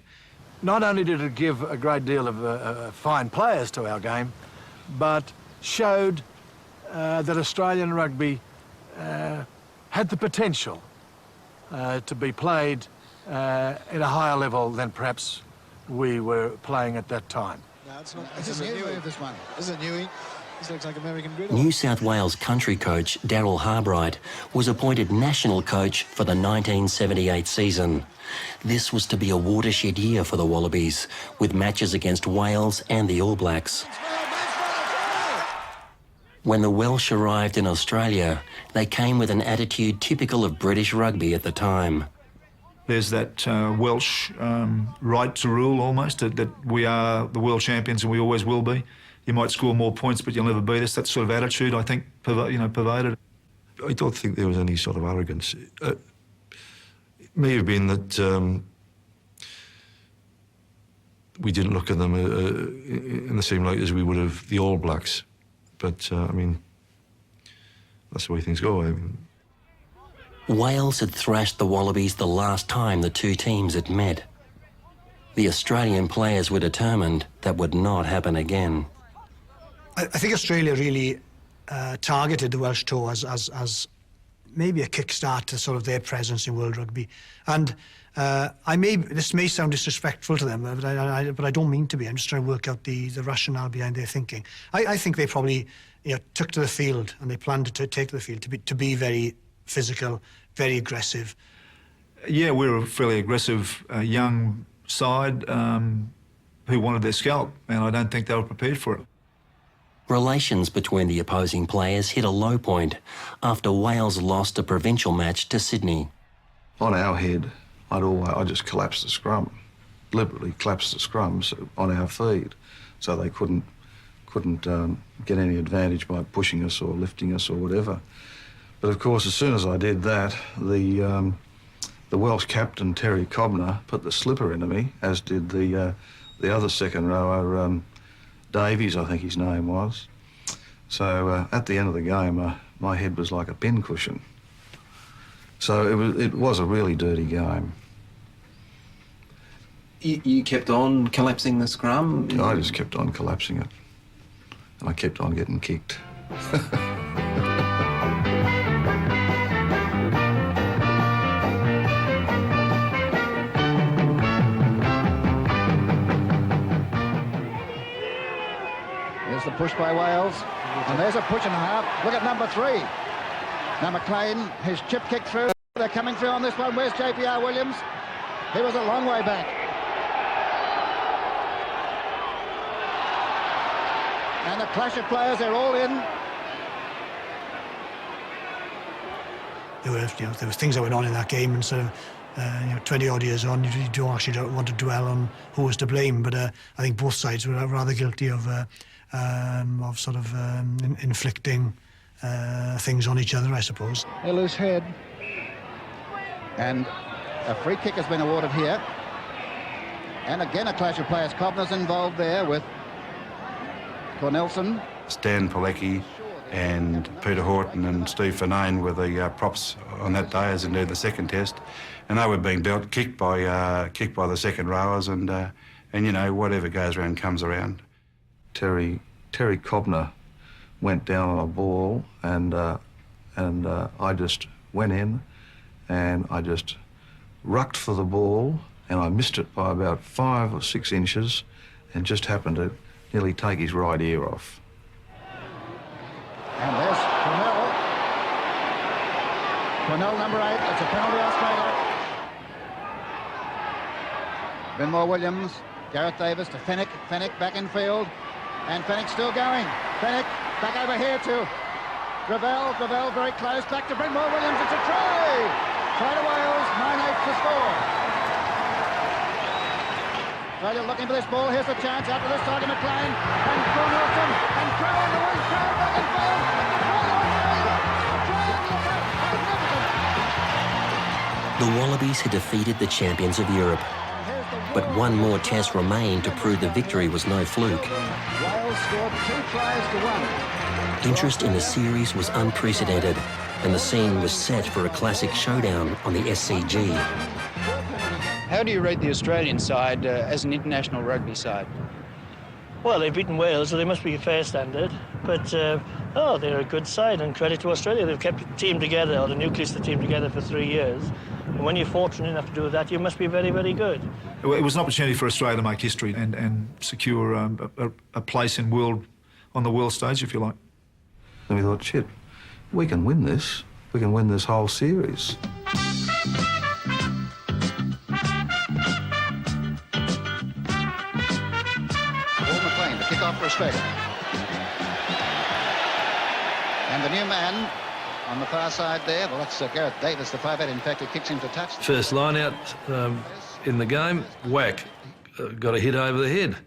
[SPEAKER 15] Not only did it give a great deal of fine players to our game, but showed that Australian rugby had the potential to be played at a higher level than perhaps we were playing at that time.
[SPEAKER 20] No, it's not. This isn't Newey, this one. This isn't Newey. This looks like American Griddle.
[SPEAKER 2] New South Wales country coach Darryl Harbright was appointed national coach for the 1978 season. This was to be a watershed year for the Wallabies, with matches against Wales and the All Blacks. When the Welsh arrived in Australia, they came with an attitude typical of British rugby at the time.
[SPEAKER 22] There's that Welsh right to rule almost, that we are the world champions and we always will be. You might score more points, but you'll never beat us. That sort of attitude, I think, pervaded.
[SPEAKER 9] I don't think there was any sort of arrogance. It may have been that we didn't look at them in the same light as we would have the All Blacks.
[SPEAKER 27] But I mean, that's the way things go. I mean,
[SPEAKER 2] Wales had thrashed the Wallabies the last time the two teams had met. The Australian players were determined that would not happen again.
[SPEAKER 5] I think Australia really targeted the Welsh tour as maybe a kickstart to sort of their presence in world rugby. And this may sound disrespectful to them, but I don't mean to be. I'm just trying to work out the rationale behind their thinking. I think they probably took to the field, and they planned to take to the field to be very physical, very aggressive.
[SPEAKER 22] Yeah, we were a fairly aggressive young side who wanted their scalp, and I don't think they were prepared for it.
[SPEAKER 2] Relations between the opposing players hit a low point after Wales lost a provincial match to Sydney.
[SPEAKER 9] On our head, I just collapsed the scrum, deliberately collapsed the scrums on our feed, so they couldn't get any advantage by pushing us or lifting us or whatever. But of course, as soon as I did that, the Welsh captain Terry Cobner put the slipper into me, as did the other second rower, Davies, I think his name was. So at the end of the game, my head was like a pincushion. So it was a really dirty game.
[SPEAKER 10] You kept on collapsing the scrum?
[SPEAKER 9] I just kept on collapsing it. And I kept on getting kicked.
[SPEAKER 25] There's the push by Wales, and there's a push and a half. Look at number 3. Now McLean, his chip kick through. They're coming through on this one. Where's JPR Williams? He was a long way back. And the clash of players, they're all in.
[SPEAKER 5] There were things that went on in that game, and sort of 20-odd years on, you don't want to dwell on who was to blame. But I think both sides were rather guilty of sort of inflicting things on each other, I suppose.
[SPEAKER 25] A loose head. And a free kick has been awarded here. And again, a clash of players. Cobner's involved there with Cornelson.
[SPEAKER 11] Stan Pilecki and Peter Horton and Steve Finnane were the props on that day, as in the second test, and they were being kicked by the second rowers, and whatever goes around comes around.
[SPEAKER 9] Terry Cobner went down on a ball, and I just went in, and I just rucked for the ball, and I missed it by about 5 or 6 inches, and just happened to nearly take his right ear off.
[SPEAKER 25] And there's Cornell number 8. It's a penalty, Australia. Benmore Williams, Gareth Davis to Fennick. Fennick back in field. And Fennick still going. Fennick back over here to Gravel. Gravel very close. Back to Benmore Williams. It's a try. Try to Wales. 9-8 to score. Australia looking for this ball. Here's the chance. After this, target McLean. And Cornelson. And Crow on the wing. Crow back in field.
[SPEAKER 2] The Wallabies had defeated the champions of Europe, but one more test remained to prove the victory was no fluke.
[SPEAKER 25] Wales scored 2 tries to 1.
[SPEAKER 2] Interest in the series was unprecedented, and the scene was set for a classic showdown on the SCG.
[SPEAKER 19] How do you rate the Australian side as an international rugby side?
[SPEAKER 23] Well, they've beaten Wales, so they must be a fair standard. But, they're a good side, and credit to Australia. They've kept the team together, or the nucleus of the team together, for 3 years. And when you're fortunate enough to do that, you must be very, very good.
[SPEAKER 22] It was an opportunity for Australia to make history and secure a place on the world stage, if you like.
[SPEAKER 9] And we thought, shit, we can win this. We can win this whole series.
[SPEAKER 25] Off for Australia. And the new man on the far side there, well, that's Gareth Davis, the 5'8". In fact, he kicks him to touch.
[SPEAKER 24] First line out in the game, whack, got a hit over the head.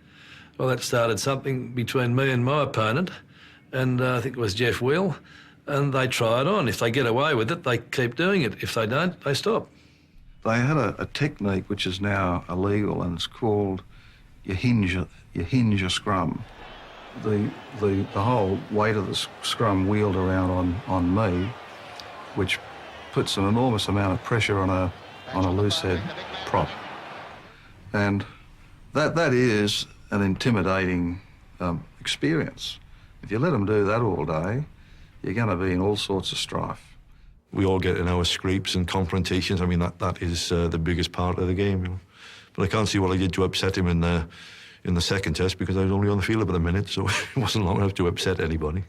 [SPEAKER 24] Well, that started something between me and my opponent, and I think it was Geoff Shaw, and they try it on. If they get away with it, they keep doing it. If they don't, they stop.
[SPEAKER 9] They had a technique which is now illegal, and it's called you hinge a scrum. the whole weight of the scrum wheeled around on me, which puts an enormous amount of pressure on a loose head prop. And that is an intimidating experience. If you let them do that all day, you're going to be in all sorts of strife.
[SPEAKER 11] We all get in our scrapes and confrontations. I mean, that is the biggest part of the game, you know. But I can't see what I did to upset him in the second test, because I was only on the field about a minute, so it wasn't long enough to upset anybody.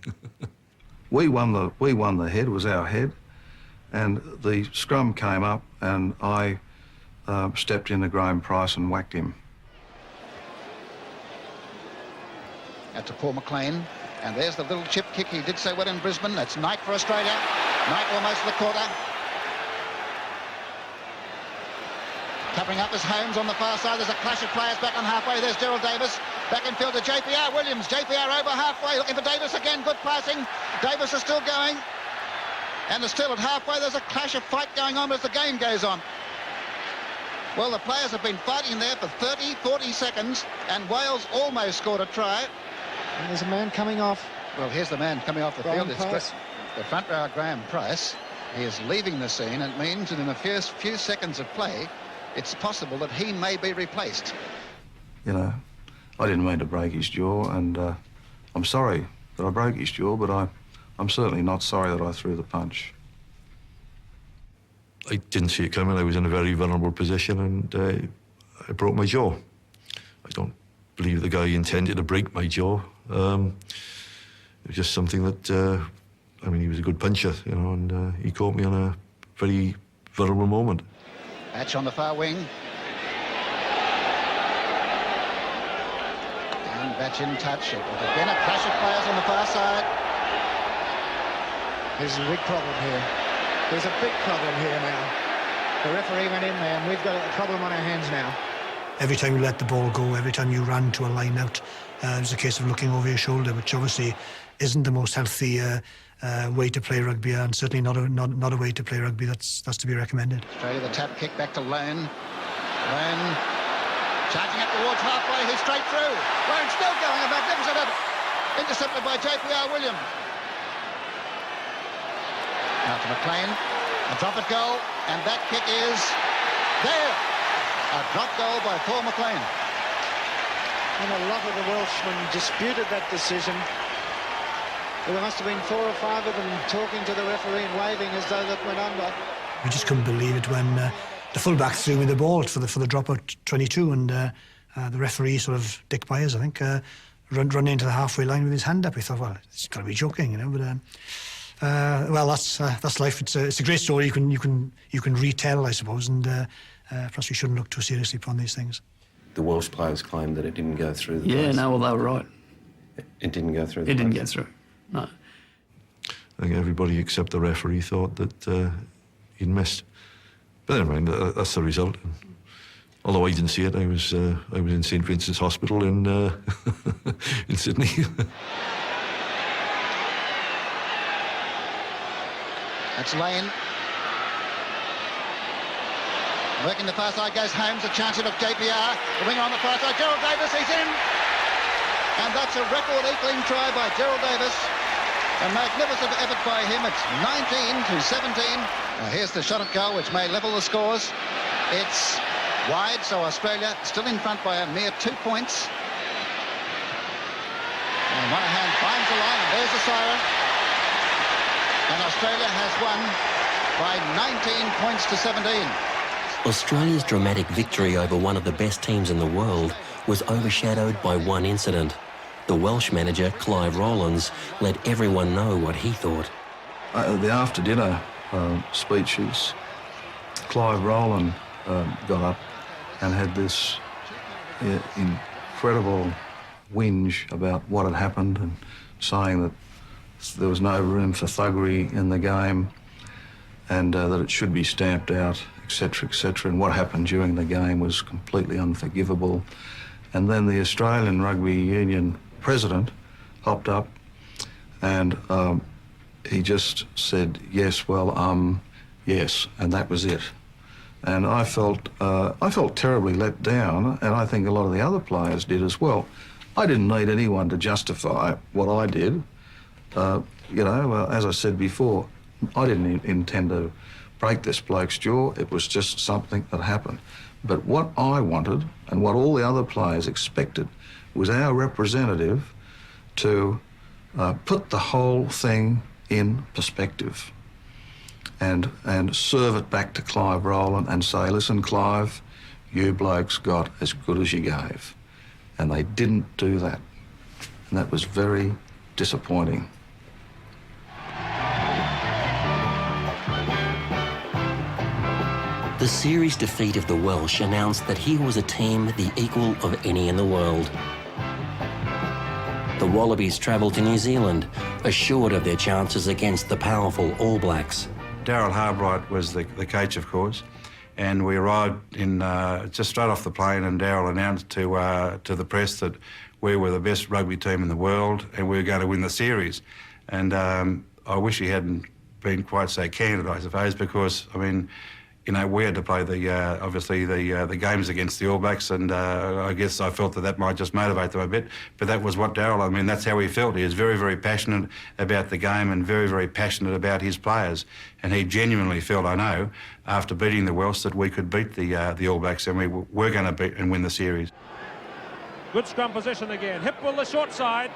[SPEAKER 9] We won the head, it was our head, and the scrum came up and I stepped into Graham Price and whacked him.
[SPEAKER 25] Out to Paul McLean, and there's the little chip kick. He did so well in Brisbane. That's Knight for Australia. Knight almost to the quarter. Covering up is Holmes on the far side. There's a clash of players back on halfway. There's Gerald Davis. Back in field to JPR Williams. JPR over halfway, looking for Davis again. Good passing. Davis is still going. And they're still at halfway. There's a clash of fight going on as the game goes on. Well, the players have been fighting there for 30, 40 seconds, and Wales almost scored a try.
[SPEAKER 20] And there's a man coming off.
[SPEAKER 25] Well, here's the man coming off the field. It's the front rower, Graham Price. He is leaving the scene, and it means that in the first few seconds of play, it's possible that he may be replaced.
[SPEAKER 9] You know, I didn't mean to break his jaw, and I'm sorry that I broke his jaw, but I'm certainly not sorry that I threw the punch.
[SPEAKER 11] I didn't see it coming. I was in a very vulnerable position, and I broke my jaw. I don't believe the guy intended to break my jaw. It was just something that, I mean, he was a good puncher, you know, and he caught me on a very vulnerable moment.
[SPEAKER 25] Hatch on the far wing. And Batch in touch. Again, a clash of players on the far side.
[SPEAKER 20] There's a big problem here. There's a big problem here now. The referee went in there, and we've got a problem on our hands now.
[SPEAKER 5] Every time you let the ball go, every time you ran to a line out, it was a case of looking over your shoulder, which obviously isn't the most healthy way to play rugby, and certainly not a way to play rugby that's to be recommended.
[SPEAKER 25] Australia, the tap kick back to Loane. Loane charging up towards halfway, he's straight through. Loane still going, a magnificent effort. Intercepted by JPR Williams. Now to McLean, a drop at goal, and that kick is there. A drop goal by Paul McLean.
[SPEAKER 20] And a lot of the Welshmen disputed that decision. There must have been 4 or 5 of them talking to the referee and waving as though that went under.
[SPEAKER 5] We just couldn't believe it when the fullback threw me the ball for the drop out 22, and the referee, sort of Dick Byers, I think, run into the halfway line with his hand up. He thought, well, he's got to be joking, you know. But well, that's life. It's a great story. You can retell, I suppose, and perhaps we shouldn't look too seriously upon these things.
[SPEAKER 2] The Welsh players claimed that it didn't go through the
[SPEAKER 6] Yeah,
[SPEAKER 2] place.
[SPEAKER 6] no, well, they were right.
[SPEAKER 2] It didn't go through the
[SPEAKER 6] It didn't
[SPEAKER 2] place.
[SPEAKER 6] get through, no.
[SPEAKER 11] I think everybody except the referee thought that he'd missed. But never mind, that's the result. Although I didn't see it, I was in St Vincent's Hospital in in Sydney.
[SPEAKER 25] That's Lane. Working the far side goes Holmes, a chance of JPR. The winger on the far side, Gerald Davis, he's in. And that's a record equaling try by Gerald Davis. A magnificent effort by him. It's 19-17. Now here's the shot at goal, which may level the scores. It's wide, so Australia still in front by a mere 2 points. And Monahan finds the line, and there's the siren. And Australia has won by 19 points to 17.
[SPEAKER 2] Australia's dramatic victory over one of the best teams in the world was overshadowed by one incident. The Welsh manager, Clive Rowlands, let everyone know what he thought.
[SPEAKER 9] The after-dinner speeches, Clive Rowland got up and had this incredible whinge about what had happened, and saying that there was no room for thuggery in the game, and that it should be stamped out, etc., etc. And what happened during the game was completely unforgivable. And then the Australian Rugby Union president hopped up, and he just said, yes, well, yes, and that was it. And I felt terribly let down, and I think a lot of the other players did as well. I didn't need anyone to justify what I did. As I said before, I didn't intend to break this bloke's jaw. It was just something that happened. But what I wanted and what all the other players expected was our representative to put the whole thing in perspective and serve it back to Clive Rowland and say, listen, Clive, you blokes got as good as you gave. And they didn't do that. And that was very disappointing.
[SPEAKER 2] The series defeat of the Welsh announced that here was a team the equal of any in the world. The Wallabies travelled to New Zealand, assured of their chances against the powerful All Blacks.
[SPEAKER 11] Daryl Harbright was the coach, of course, and we arrived in just straight off the plane, and Daryl announced to the press that we were the best rugby team in the world and we were going to win the series. And I wish he hadn't been quite so candid, I suppose, because, I mean, we had to play the games against the All Blacks, and I guess I felt that might just motivate them a bit. But that was what Daryl, that's how he felt. He was very, very passionate about the game and very, very passionate about his players. And he genuinely felt, I know, after beating the Welsh, that we could beat the All Blacks and we were going to beat and win the series.
[SPEAKER 6] Good scrum position again. Hipwell the short side.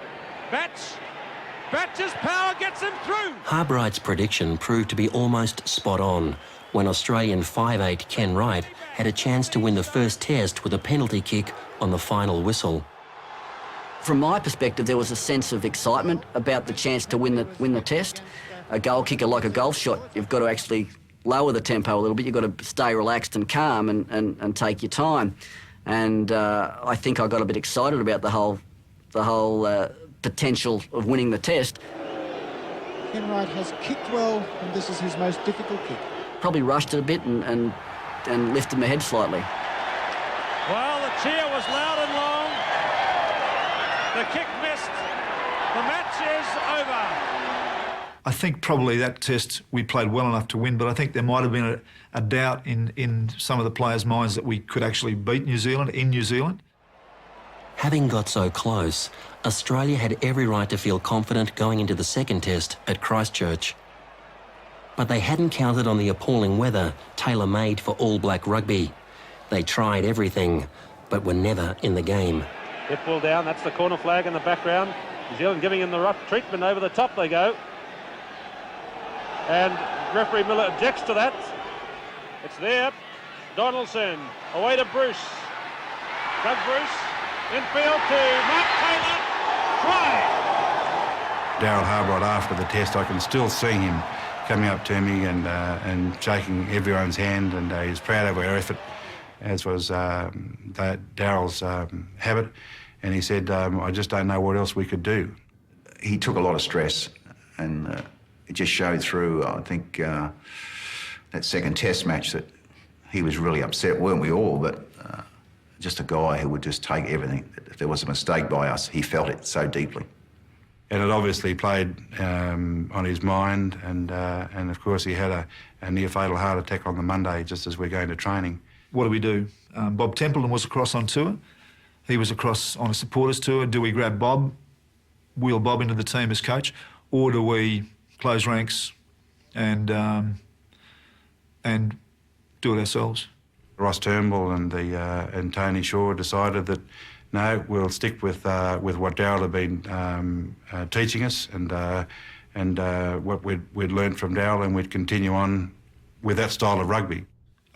[SPEAKER 6] Batch's power gets him through.
[SPEAKER 2] Harbright's prediction proved to be almost spot on when Australian 5'8" Ken Wright had a chance to win the first test with a penalty kick on the final whistle.
[SPEAKER 7] From my perspective, there was a sense of excitement about the chance to win the test. A goal kicker, like a golf shot, you've got to actually lower the tempo a little bit. You've got to stay relaxed and calm and take your time. And I think I got a bit excited about the whole potential of winning the test.
[SPEAKER 20] Ken Wright has kicked well, and this is his most difficult kick.
[SPEAKER 7] Probably rushed it a bit and lifted my head slightly.
[SPEAKER 6] Well, the cheer was loud and long. The kick missed. The match is over.
[SPEAKER 15] I think probably that test we played well enough to win, but I think there might have been a doubt in some of the players' minds that we could actually beat New Zealand in New Zealand.
[SPEAKER 2] Having got so close, Australia had every right to feel confident going into the second test at Christchurch. But they hadn't counted on the appalling weather tailor-made for All Black rugby. They tried everything, but were never in the game.
[SPEAKER 6] Hipwell down, that's the corner flag in the background. New Zealand giving him the rough treatment. Over the top they go. And referee Miller objects to that. It's there. Donaldson, away to Bruce. Doug Bruce, infield to Mark Taylor. Try!
[SPEAKER 11] Daryl Harbright, after the test, I can still see him coming up to me and shaking everyone's hand, and he's proud of our effort, as was Daryl's habit. And he said, I just don't know what else we could do.
[SPEAKER 12] He took a lot of stress, and it just showed through, I think, that second test match that he was really upset, weren't we all? But just a guy who would just take everything. If there was a mistake by us, he felt it so deeply.
[SPEAKER 11] And it obviously played on his mind, and of course he had a near-fatal heart attack on the Monday just as we're going to training.
[SPEAKER 15] What do? Bob Templeton was across on tour. He was across on a supporters tour. Do we grab Bob, wheel Bob into the team as coach, or do we close ranks and do it ourselves?
[SPEAKER 11] Ross Turnbull and Tony Shaw decided that no, we'll stick with what Daryl had been teaching us and what we'd learned from Daryl, and we'd continue on with that style of rugby.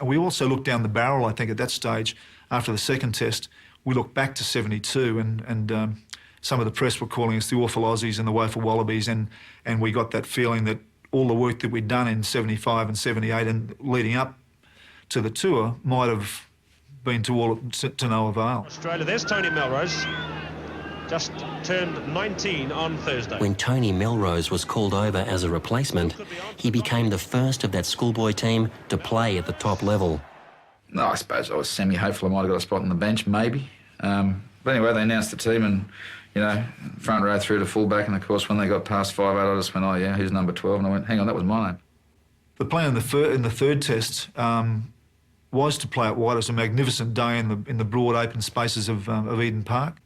[SPEAKER 15] We also looked down the barrel, I think, at that stage. After the second test, we looked back to 72 and some of the press were calling us the awful Aussies and the woeful Wallabies, and we got that feeling that all the work that we'd done in 75 and 78 and leading up to the tour might have been to no avail.
[SPEAKER 6] Australia, there's Tony Melrose, just turned 19 on Thursday.
[SPEAKER 2] When Tony Melrose was called over as a replacement, he became the first of that schoolboy team to play at the top level.
[SPEAKER 1] No, I suppose I was semi-hopeful I might have got a spot on the bench, maybe. But anyway, they announced the team and, front row through to fullback, and of course when they got past 5'8", I just went, oh yeah, who's number 12? And I went, hang on, that was my name.
[SPEAKER 15] The play in the third test was to play it wide. It was a magnificent day in the broad open spaces of Eden Park.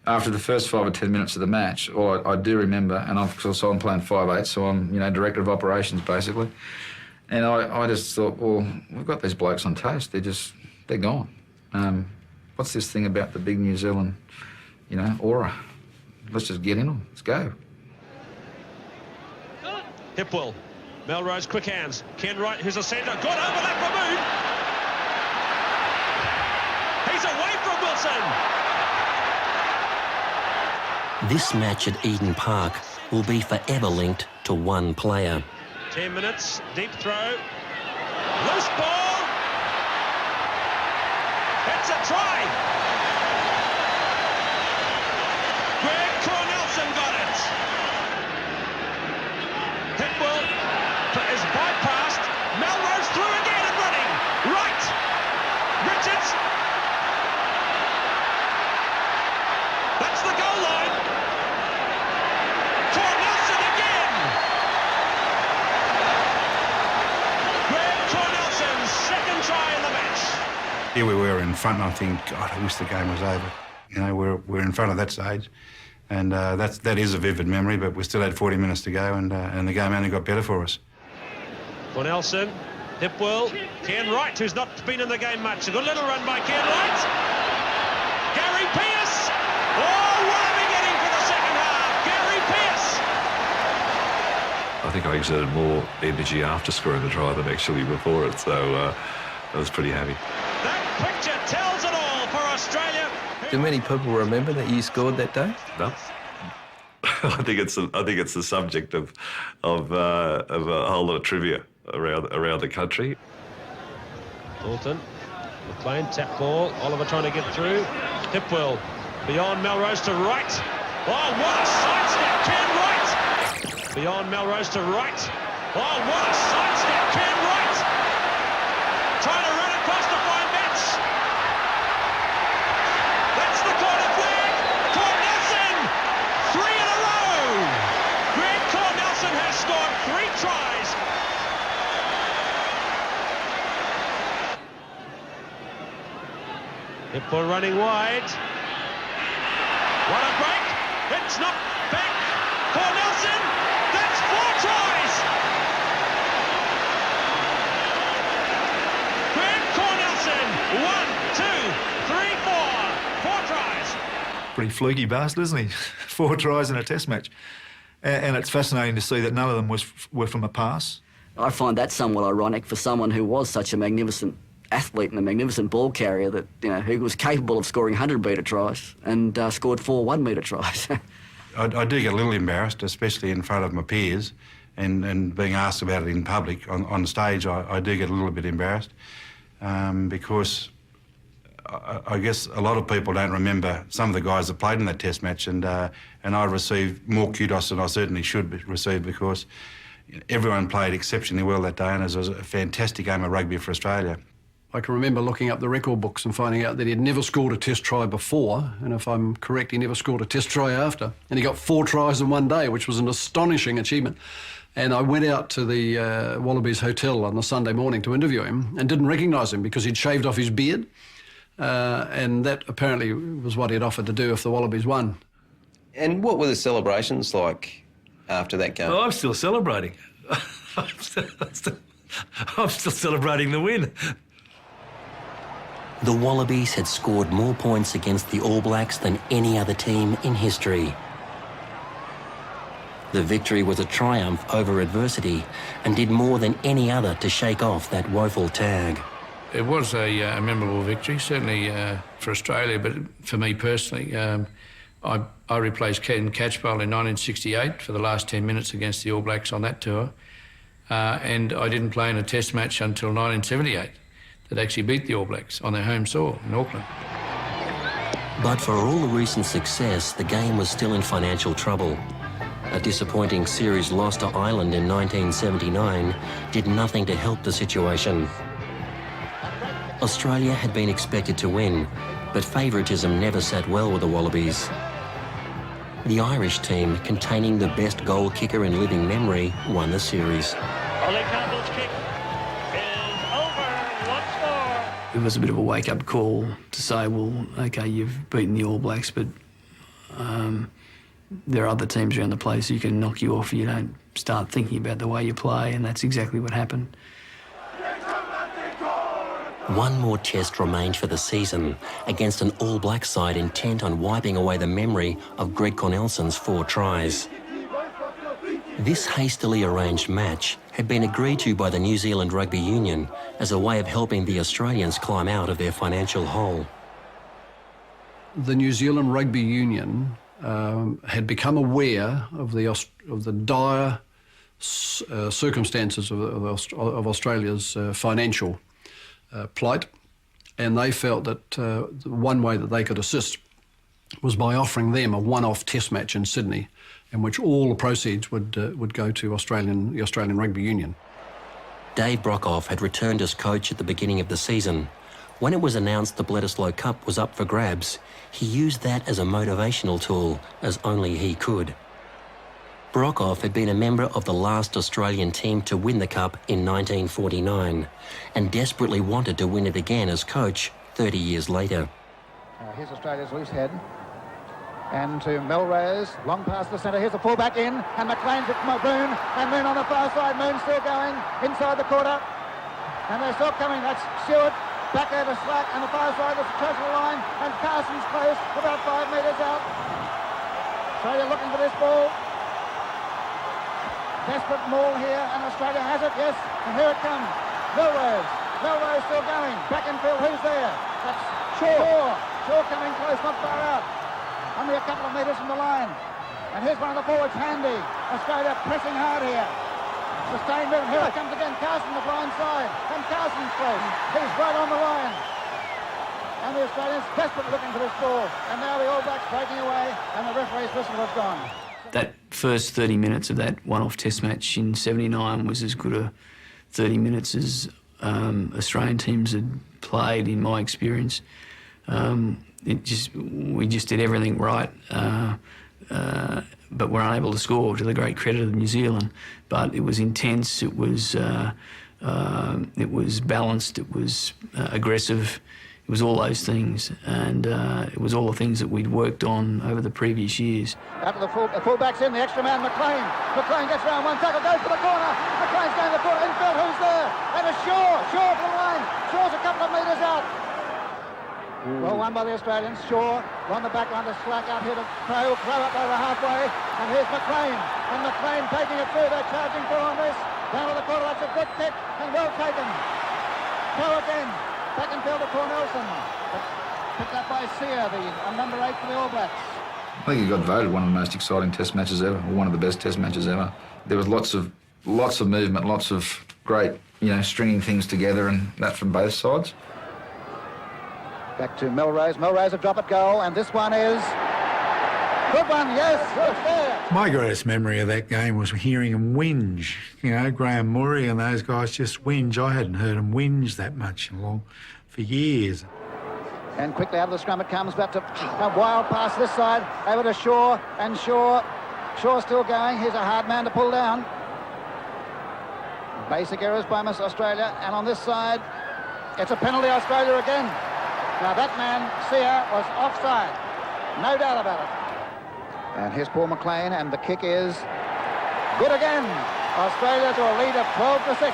[SPEAKER 1] After the first 5 or 10 minutes of the match, or I do remember, and I'm playing 5'8", so I'm, director of operations basically, and I just thought, well, we've got these blokes on toast. They're gone. What's this thing about the big New Zealand, aura? Let's just get in them. Let's go.
[SPEAKER 6] Hipwell, Melrose, quick hands. Ken Wright, who's a centre, good overlap for move. He's away from Wilson.
[SPEAKER 2] This match at Eden Park will be forever linked to one player.
[SPEAKER 6] 10 minutes, deep throw, loose ball. It's a try. Greg Cornelson got it. Hipwell is bypassed. Melrose through again and running. Right. Richards. That's the goal line. Cornelson again. Greg Cornelson's second try in the match.
[SPEAKER 11] Here we were in front, and I think, God, I wish the game was over. We're in front of that stage, and that is a vivid memory. But we still had 40 minutes to go, and the game only got better for us.
[SPEAKER 6] Cornelson, Hipwell, Ken Wright, who's not been in the game much. A good little run by Ken Wright. Gary Pearce. Oh, Wallaby getting for the second half. Gary Pearce.
[SPEAKER 27] I think I exerted more energy after scoring the try than actually before it, so I was pretty happy.
[SPEAKER 6] That picture tells it all for Australia.
[SPEAKER 10] Do many people remember that you scored that day?
[SPEAKER 27] No. I think it's the subject of a whole lot of trivia around the country.
[SPEAKER 6] Dalton, McLean, tap ball. Oliver trying to get through. Hipwell beyond Melrose to right. Oh, what a sidestep, Ken Wright. Beyond Melrose to right. Oh, what a sidestep, Ken Wright. Trying to run across the fine bench. That's the corner flag. Cornelson, 3 in a row. Greg Cornelson has scored 3 tries. Hipwell running wide. What a break. It's not back. Cornelson, that's 4 tries. Greg Cornelson, 1, 2, 3, 4. 4 tries.
[SPEAKER 3] Pretty fluky bastard, isn't he? 4 tries in a test match. And it's fascinating to see that none of them were from a pass.
[SPEAKER 7] I find that somewhat ironic for someone who was such a magnificent athlete and a magnificent ball carrier that, who was capable of scoring 100-metre tries and scored 4 1-metre tries.
[SPEAKER 11] I do get a little embarrassed, especially in front of my peers, and being asked about it in public. On stage, I do get a little bit embarrassed because I guess a lot of people don't remember some of the guys that played in that test match, and I received more kudos than I certainly should receive because everyone played exceptionally well that day, and it was a fantastic game of rugby for Australia.
[SPEAKER 4] I can remember looking up the record books and finding out that he'd never scored a test try before, and if I'm correct, he never scored a test try after. And he got 4 tries in one day, which was an astonishing achievement. And I went out to the Wallabies hotel on the Sunday morning to interview him and didn't recognise him because he'd shaved off his beard. And that apparently was what he'd offered to do if the Wallabies won.
[SPEAKER 10] And what were the celebrations like after that game?
[SPEAKER 24] Oh, I'm still celebrating. I'm still celebrating the win.
[SPEAKER 2] The Wallabies had scored more points against the All Blacks than any other team in history. The victory was a triumph over adversity and did more than any other to shake off that woeful tag.
[SPEAKER 24] It was a memorable victory, certainly for Australia, but for me personally, I replaced Ken Catchpole in 1968 for the last 10 minutes against the All Blacks on that tour, and I didn't play in a test match until 1978 that actually beat the All Blacks on their home soil in Auckland.
[SPEAKER 2] But for all the recent success, the game was still in financial trouble. A disappointing series loss to Ireland in 1979 did nothing to help the situation. Australia had been expected to win, but favouritism never sat well with the Wallabies. The Irish team, containing the best goal kicker in living memory, won the series.
[SPEAKER 6] Ollie Campbell's kick is over once more.
[SPEAKER 13] It was a bit of a wake-up call to say, well, OK, you've beaten the All Blacks, but
[SPEAKER 8] There are other teams around the place who can knock you off. You don't start thinking about the way you play, and that's exactly what happened.
[SPEAKER 2] One more test remained for the season against an All Black side intent on wiping away the memory of Greg Cornelson's 4 tries. This hastily arranged match had been agreed to by the New Zealand Rugby Union as a way of helping the Australians climb out of their financial hole.
[SPEAKER 4] The New Zealand Rugby Union had become aware of the dire circumstances of Australia's financial plight, and they felt that the one way that they could assist was by offering them a one-off test match in Sydney, in which all the proceeds would go to the Australian Rugby Union.
[SPEAKER 2] Dave Brockhoff had returned as coach at the beginning of the season. When it was announced the Bledisloe Cup was up for grabs, he used that as a motivational tool, as only he could. Brockhoff had been a member of the last Australian team to win the Cup in 1949 and desperately wanted to win it again as coach 30 years later.
[SPEAKER 25] Here's Australia's loose head. And to Melrose, long past the centre. Here's the fullback in, and McLean's at Moon, and Moon on the far side. Moon still going inside the quarter, and they're still coming. That's Stewart back over Slack, and the far side is the treasure line, and Carson's close, about 5 metres out. Australia looking for this ball. Desperate maul here, and Australia has it, yes, and here it comes. Melrose still going. Back in field, who's there? That's Shaw coming close, not far out. Only a couple of metres from the line. And here's one of the forwards, Handy. Australia pressing hard here. Sustained rhythm. Here it comes again. Carson the blind side. And Carson's close. He's right on the line. And the Australians desperately looking for this ball. And now the All Blacks breaking away, and the referee's whistle has gone.
[SPEAKER 8] That first 30 minutes of that one-off test match in 79 was as good a 30 minutes as Australian teams had played, in my experience. We just did everything right, but were unable to score, to the great credit of New Zealand. But it was intense, it was balanced, it was aggressive, it was all those things, and it was all the things that we'd worked on over the previous years.
[SPEAKER 25] After the fullback's in, the extra man, McLean. McLean gets round one tackle, goes for the corner. McLean's going to the corner, infield, who's there? And it's Shaw for the line. Shaw's a couple of metres out. Well won by the Australians. Shaw on the back line to Slack out here to throw up over halfway. And here's McLean. And McLean taking it through. They're charging full on this. Down to the corner. That's a good kick and well taken. Go again. Back in field to Cornelson. Picked up by Sear, the number 8 for the All Blacks.
[SPEAKER 1] I think he got voted one of the most exciting test matches ever, or one of the best test matches ever. There was lots of movement, lots of great, stringing things together, and that from both sides.
[SPEAKER 25] Back to Melrose. Melrose a drop at goal, and this one is good one. Yes, it's there.
[SPEAKER 15] My greatest memory of that game was hearing him whinge. Graham Murray and those guys just whinge. I hadn't heard them whinge that much for years.
[SPEAKER 25] And quickly out of the scrum it comes, back to a wild pass this side, over to Shaw, and Shaw still going. Here's a hard man to pull down. Basic errors by Miss Australia, and on this side, it's a penalty, Australia again. Now that man, Sear, was offside, no doubt about it. And here's Paul McLean, and the kick is good again. Australia to a lead of 12-6,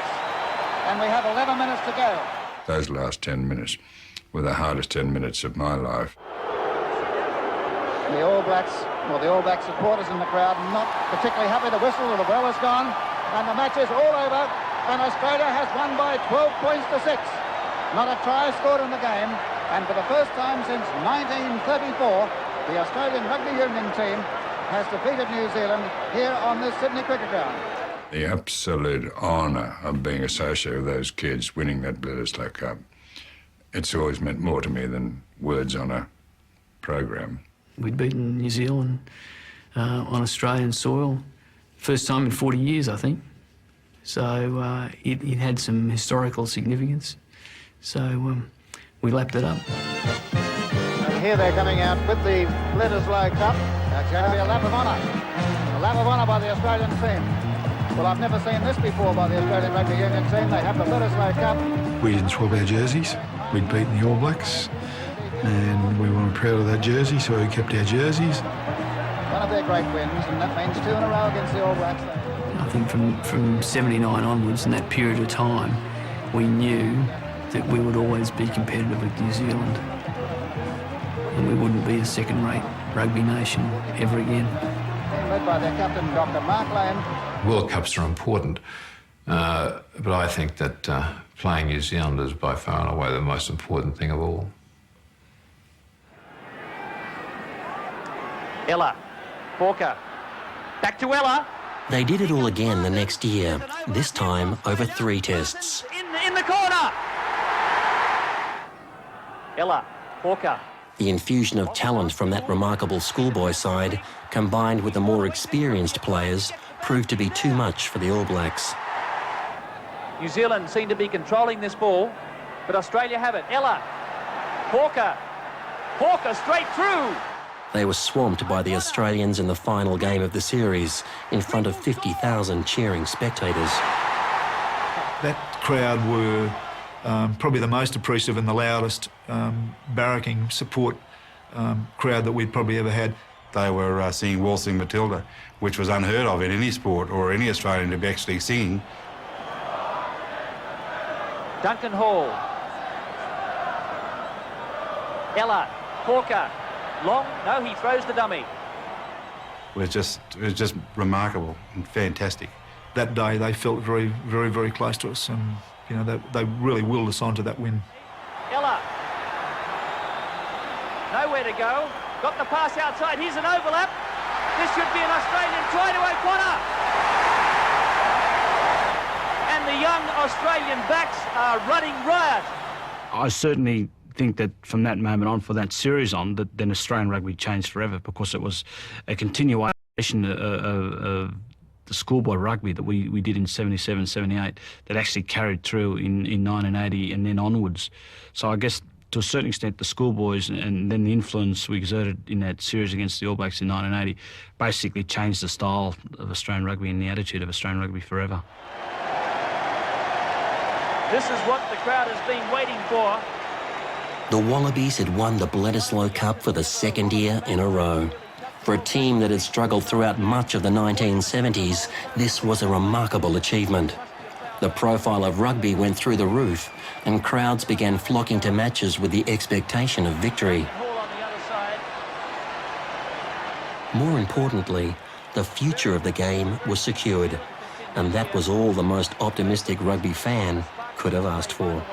[SPEAKER 25] and we have 11 minutes to go.
[SPEAKER 13] Those last 10 minutes were the hardest 10 minutes of my life.
[SPEAKER 25] The All Black supporters in the crowd not particularly happy. The whistle or the bell is gone, and the match is all over, and Australia has won by 12 points to 6. Not a try scored in the game, and for the first time since 1934, the Australian Rugby Union team has defeated New Zealand here on this Sydney cricket ground.
[SPEAKER 13] The absolute honour of being associated with those kids winning that Bledisloe Cup, it's always meant more to me than words on a program.
[SPEAKER 8] We'd beaten New Zealand on Australian soil, first time in 40 years, I think. So it had some historical significance. So we lapped it up.
[SPEAKER 25] And here they're coming out with the Bledisloe Cup. That's going to be a lap of honour. A lap of honour by the Australian team. Well, I've never seen this before by the Australian Rugby Union team. They have the Bledisloe Cup.
[SPEAKER 15] We didn't swap our jerseys. We'd beaten the All Blacks.
[SPEAKER 14] and we were proud of that jersey, so we kept our jerseys.
[SPEAKER 25] One of their great wins, and that means 2 in a row against the All Blacks.
[SPEAKER 8] I think from 79 onwards, in that period of time, we knew that we would always be competitive with New Zealand, and we wouldn't be a second-rate rugby nation ever again.
[SPEAKER 25] Led by their captain, Dr. Mark Loane.
[SPEAKER 16] World Cups are important, but I think that playing New Zealand is by far and away the most important thing of all.
[SPEAKER 17] Ella, Hawker, back to Ella.
[SPEAKER 2] They did it all again the next year, this time over 3 tests.
[SPEAKER 17] In the corner. Ella, Hawker.
[SPEAKER 2] The infusion of talent from that remarkable schoolboy side, combined with the more experienced players, proved to be too much for the All Blacks.
[SPEAKER 17] New Zealand seem to be controlling this ball, but Australia have it. Ella, Hawker, Hawker straight through.
[SPEAKER 2] They were swamped by the Australians in the final game of the series, in front of 50,000 cheering spectators.
[SPEAKER 3] That crowd were probably the most appreciative and the loudest barracking support crowd that we'd probably ever had.
[SPEAKER 11] They were singing Waltzing Matilda, which was unheard of in any sport or any Australian to be actually singing.
[SPEAKER 17] Duncan Hall. Ella, Hawker, long, no, he throws the dummy.
[SPEAKER 11] It was just remarkable and fantastic.
[SPEAKER 3] That day they felt very, very, very close to us, and you know they really willed us on to that win.
[SPEAKER 17] Ella, nowhere to go, got the pass outside, here's an overlap. This should be an Australian try to O'Connor. And the young Australian backs are running riot.
[SPEAKER 18] I certainly think that from that moment on, for that series on, that then Australian rugby changed forever, because it was a continuation of the schoolboy rugby that we did in 77, 78 that actually carried through in 1980 and then onwards. So I guess to a certain extent the schoolboys and then the influence we exerted in that series against the All Blacks in 1980 basically changed the style of Australian rugby and the attitude of Australian rugby forever.
[SPEAKER 17] This is what the crowd has been waiting for.
[SPEAKER 2] The Wallabies had won the Bledisloe Cup for the 2nd year in a row. For a team that had struggled throughout much of the 1970s, this was a remarkable achievement. The profile of rugby went through the roof, and crowds began flocking to matches with the expectation of victory. More importantly, the future of the game was secured, and that was all the most optimistic rugby fan could have asked for.